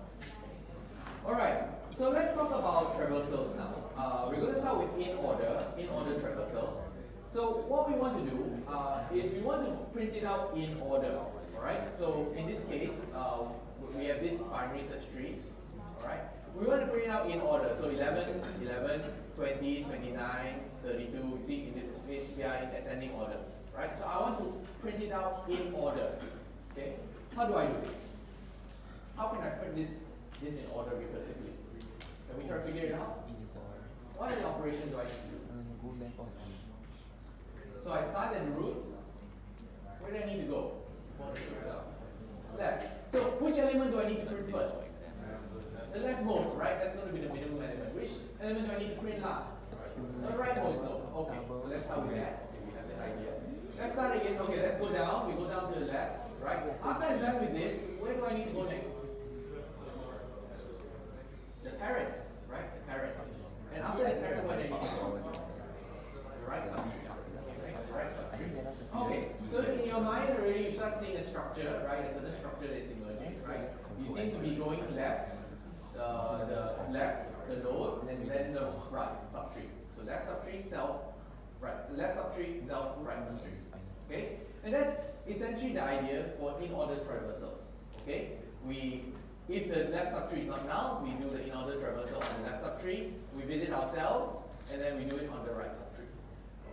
A: Alright, so let's talk about traversals now. We're going to start with in order traversal. So what we want to do is we want to print it out in order. Alright, so in this case, we have this binary search tree. Alright, we want to print it out in order. So 11, 11, 20, 29, 32, you see in this, we are in ascending order. Right? So I want to print it out in order. Okay? How do I do this? How can I print this in order recursively? Can we try to figure it out? What are the operations do I need to do?
B: Go left or right.
A: So I start at the root. Where do I need to go? Left. So which element do I need to print first? The leftmost, right? That's going to be the minimum element. Which element do I need to print last? The rightmost node. Okay, so let's start with that. Okay, we have that idea. Let's start again. Okay, let's go down. We go down to the left, right? After I'm done with this, where do I need to go next? The parent, right? The parent. And after the parent, where do I need to go? The right subtree. Right subtree. Okay, so in your mind already, you start seeing a structure, right? A certain structure that is emerging, right? You seem to be going left, the node, and then the right subtree. So left subtree, self, right. Left subtree, self, right subtree. Okay? And that's essentially the idea for in-order traversals. Okay? If the left subtree is not null, we do the in-order traversal on the left subtree, we visit ourselves, and then we do it on the right subtree.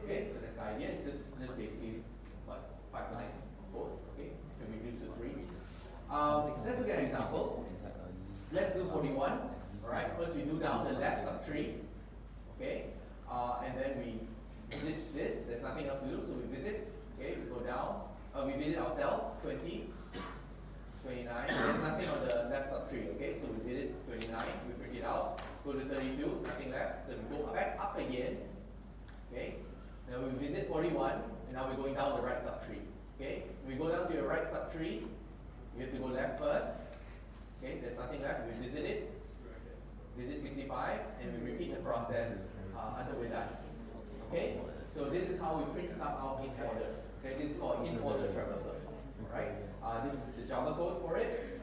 A: Okay? So that's the idea. It's just basically, what, 5 lines of code. Okay? Can we reduce to 3? Let's look at an example. Let's do 41. Alright, first we do down the left subtree. Okay? And then we visit this. There's nothing else to do, so we visit. Okay, we go down. We visit ourselves, 20, 29. There's nothing on the left subtree. Okay, so we visit 29. We print it out. Go to 32. Nothing left. So we go back up again. Okay. Now we visit 41, and now we're going down the right subtree. Okay. We go down to your right subtree. We have to go left first. Okay. There's nothing left. We visit it. Visit 65, and we repeat the process until we're done. Okay? So this is how we print stuff out in order. Okay? This is called in-order traversal. Alright? This is the Java code for it.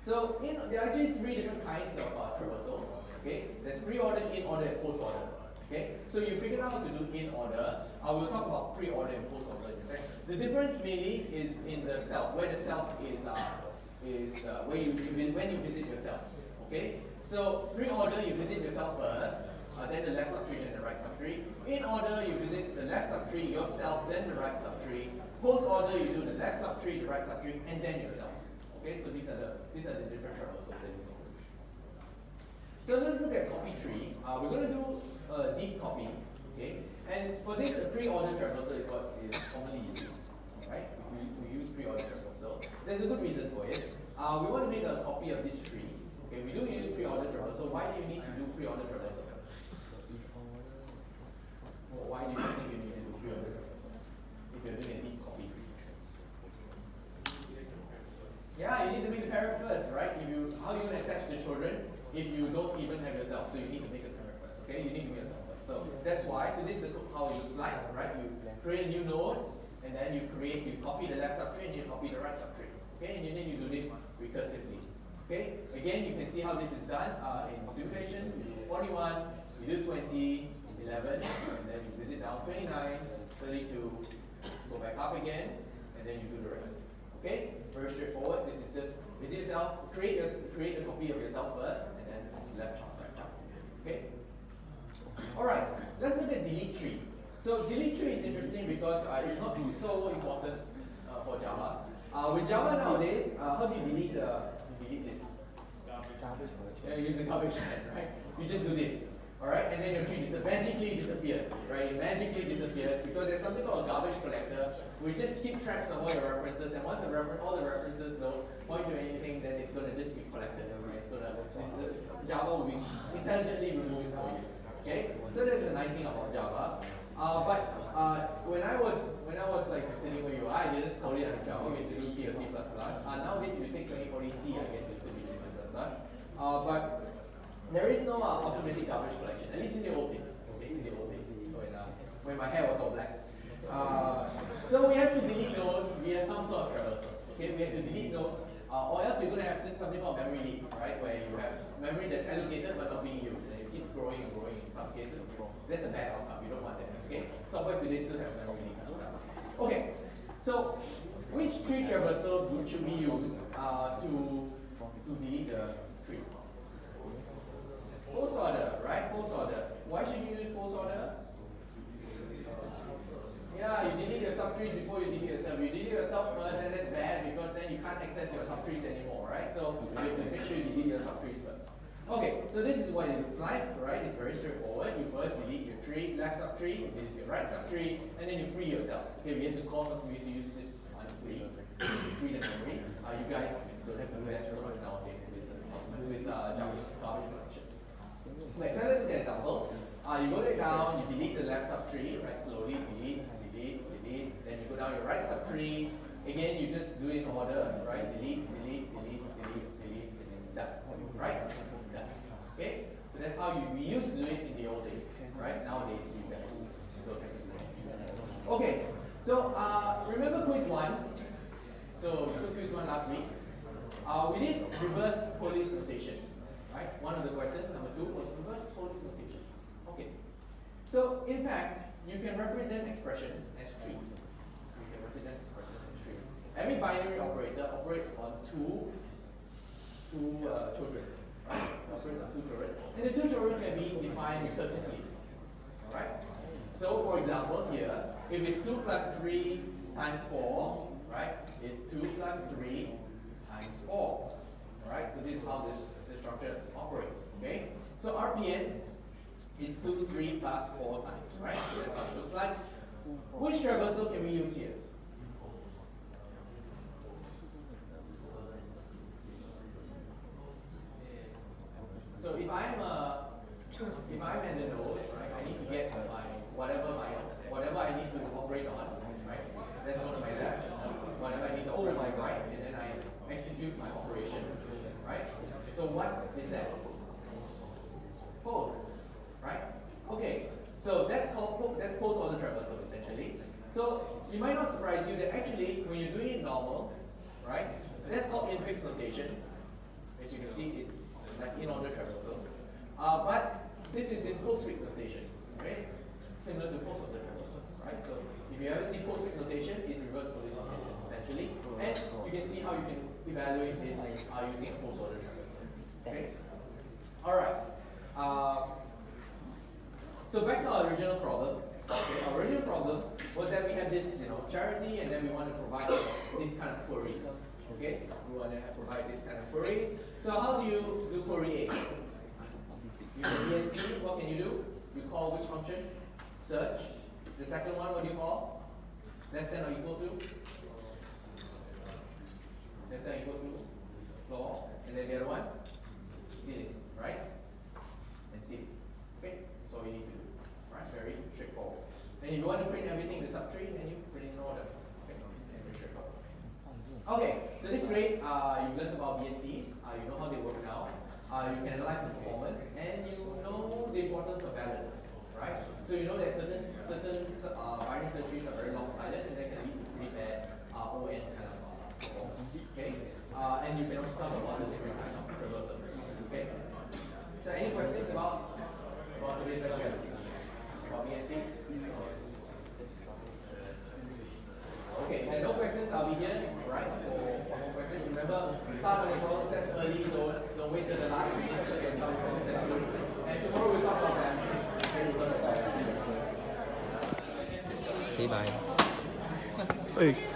A: So there are actually 3 different kinds of traversals. Okay? There's pre-order, in-order, and post-order. Okay? So you figured out how to do in-order. We'll talk about pre-order and post-order in a second. The difference mainly is in the self, where the self is where when you visit yourself. Okay? So pre-order, you visit yourself first, then the left subtree, then the right subtree. In order, you visit the left subtree, yourself, then the right subtree. Post order, you do the left subtree, the right subtree, and then yourself. Okay, so these are the different traversals that you know. So let's look at copy tree. We're going to do a deep copy. Okay, and for this, a pre-order traversal is what is commonly used. Right? We use pre-order traversal. There's a good reason for it. We want to make a copy of this tree. Okay, we do need pre-order traversal. Why do you need to do pre-order traversal? Well, why do yourself, so you need to make a commit first. Okay, you need to make yourself first. So that's why. So this is how it looks like, right? You create a new node, and then you copy the left subtree, and you copy the right subtree. Okay, and then you do this recursively. Okay, again, you can see how this is done in simulation. You do 41, you do 20, 11, and then you visit down 29, 32, go back up again, and then you do the rest. Okay, very straightforward. This is just visit yourself, create a copy of yourself first, and then left chop, right chop. Okay. All right, let's look at delete tree. So delete tree is interesting because it's not so important for Java. With Java nowadays, how do you delete this?
B: Garbage collection.
A: Yeah, you use the garbage can, right? You just do this, all right? And then your tree magically disappears, right? It magically disappears because there's something called a garbage collector, which just keep tracks of all your references, and once all the references don't point to anything, then it's going to just be collected, right? Java will be intelligently removed for you, okay? So that's the nice thing about Java. When I was like sitting where you are, I didn't code it on Java. We had to do C or C++. Nowadays, if you take 2040C, I guess you'll still be using C++. But there is no automatic garbage collection, at least in the old days. Okay, in the old days, when my hair was all black. So we have to delete nodes via some sort of traversal. Okay, we have to delete nodes, or else you're going to have something called memory leak, right? Where you have memory that's allocated but not being used, and you keep growing and growing in some cases. That's a bad outcome. You don't want that. Okay, software today still have memory leaks. Okay, so which tree traversal should we use to delete the tree? Post order, right? Post order. Why should you use post order? Yeah, you delete your subtrees before you delete yourself. You delete yourself first, then that's bad because then you can't access your subtrees anymore, right? So you have to make sure you delete your subtrees first. Okay, so this is what it looks like, right? It's very straightforward. You first delete your tree, left subtree, this is your right subtree, and then you free yourself. Okay, we have to call something to use this one free the memory. You guys don't have to do that so much nowadays with Java garbage collection. Okay, so let's look at an example. You go down, you delete the left subtree, right? Slowly delete. Then you go down your right subtree. Again, you just do it in order, right? Delete. Done. Right? Done. Okay? So that's how we used to do it in the old days, right? Nowadays, you guys don't have to do it. Okay. So remember quiz 1? So you took quiz 1 last week. We did reverse police notation, right? One of the questions, number 2, was reverse police notation. Okay. So in fact, you can represent expressions as trees. Every binary operator operates on two children, right? It operates on 2 children, and the 2 children can be defined recursively. All right. So for example, here, if it's 2 plus 3 times 4, right? It's 2 plus 3 times 4. All right. So this is how the structure operates. Okay. So RPN is 2, 3 plus 4 times, right? So that's how it looks like. Which traversal can we use here? So if I'm at the node, right, I need to get whatever I need to operate on, right? Let's go to my left. Whatever I need to operate on, right, and then I execute my operation, right? So what is that? Post, right? Okay. So that's post order traversal essentially. So it might not surprise you that actually when you're doing it normal, right? That's called infix notation. As you can see, it's like in order traversal. But this is in postfix notation, right? Similar to post order traversal, right? So if you ever see postfix notation, it's reverse police notation essentially. And you can see how you can evaluate this using a post order traversal. Okay. All right. So back to our original problem. Okay, our original problem was that we have this, charity, and then we want to provide these kind of queries. Okay, we want to provide this kind of queries. So how do you do query A? Use BST. What can you do? You call which function? Search. The second one, what do you call? Less than or equal to? Less than or equal to? Floor. And then the other one? Ceiling. Right? And ceiling. Okay. That's all you need to do. Right? Very straightforward. And if you want to print everything in the subtree, then you print it in order. Okay. Very straightforward. Okay. So this is great. You've learned about BSTs. You know how they work now. you can analyze the performance, and you know the importance of balance, right? So you know that certain binary search trees are very lopsided, and that can lead to pretty bad ON kind of performance. Okay, and you can also talk about the different kind of traversals. Okay. So any questions about today's lecture? About BST? Okay, if there are no questions, I'll be here, right, for more questions. Remember, start on your problem sets early, don't wait till the last minute, so you can start with problem sets early. And tomorrow we'll talk about that.
B: Say bye.
D: Hey.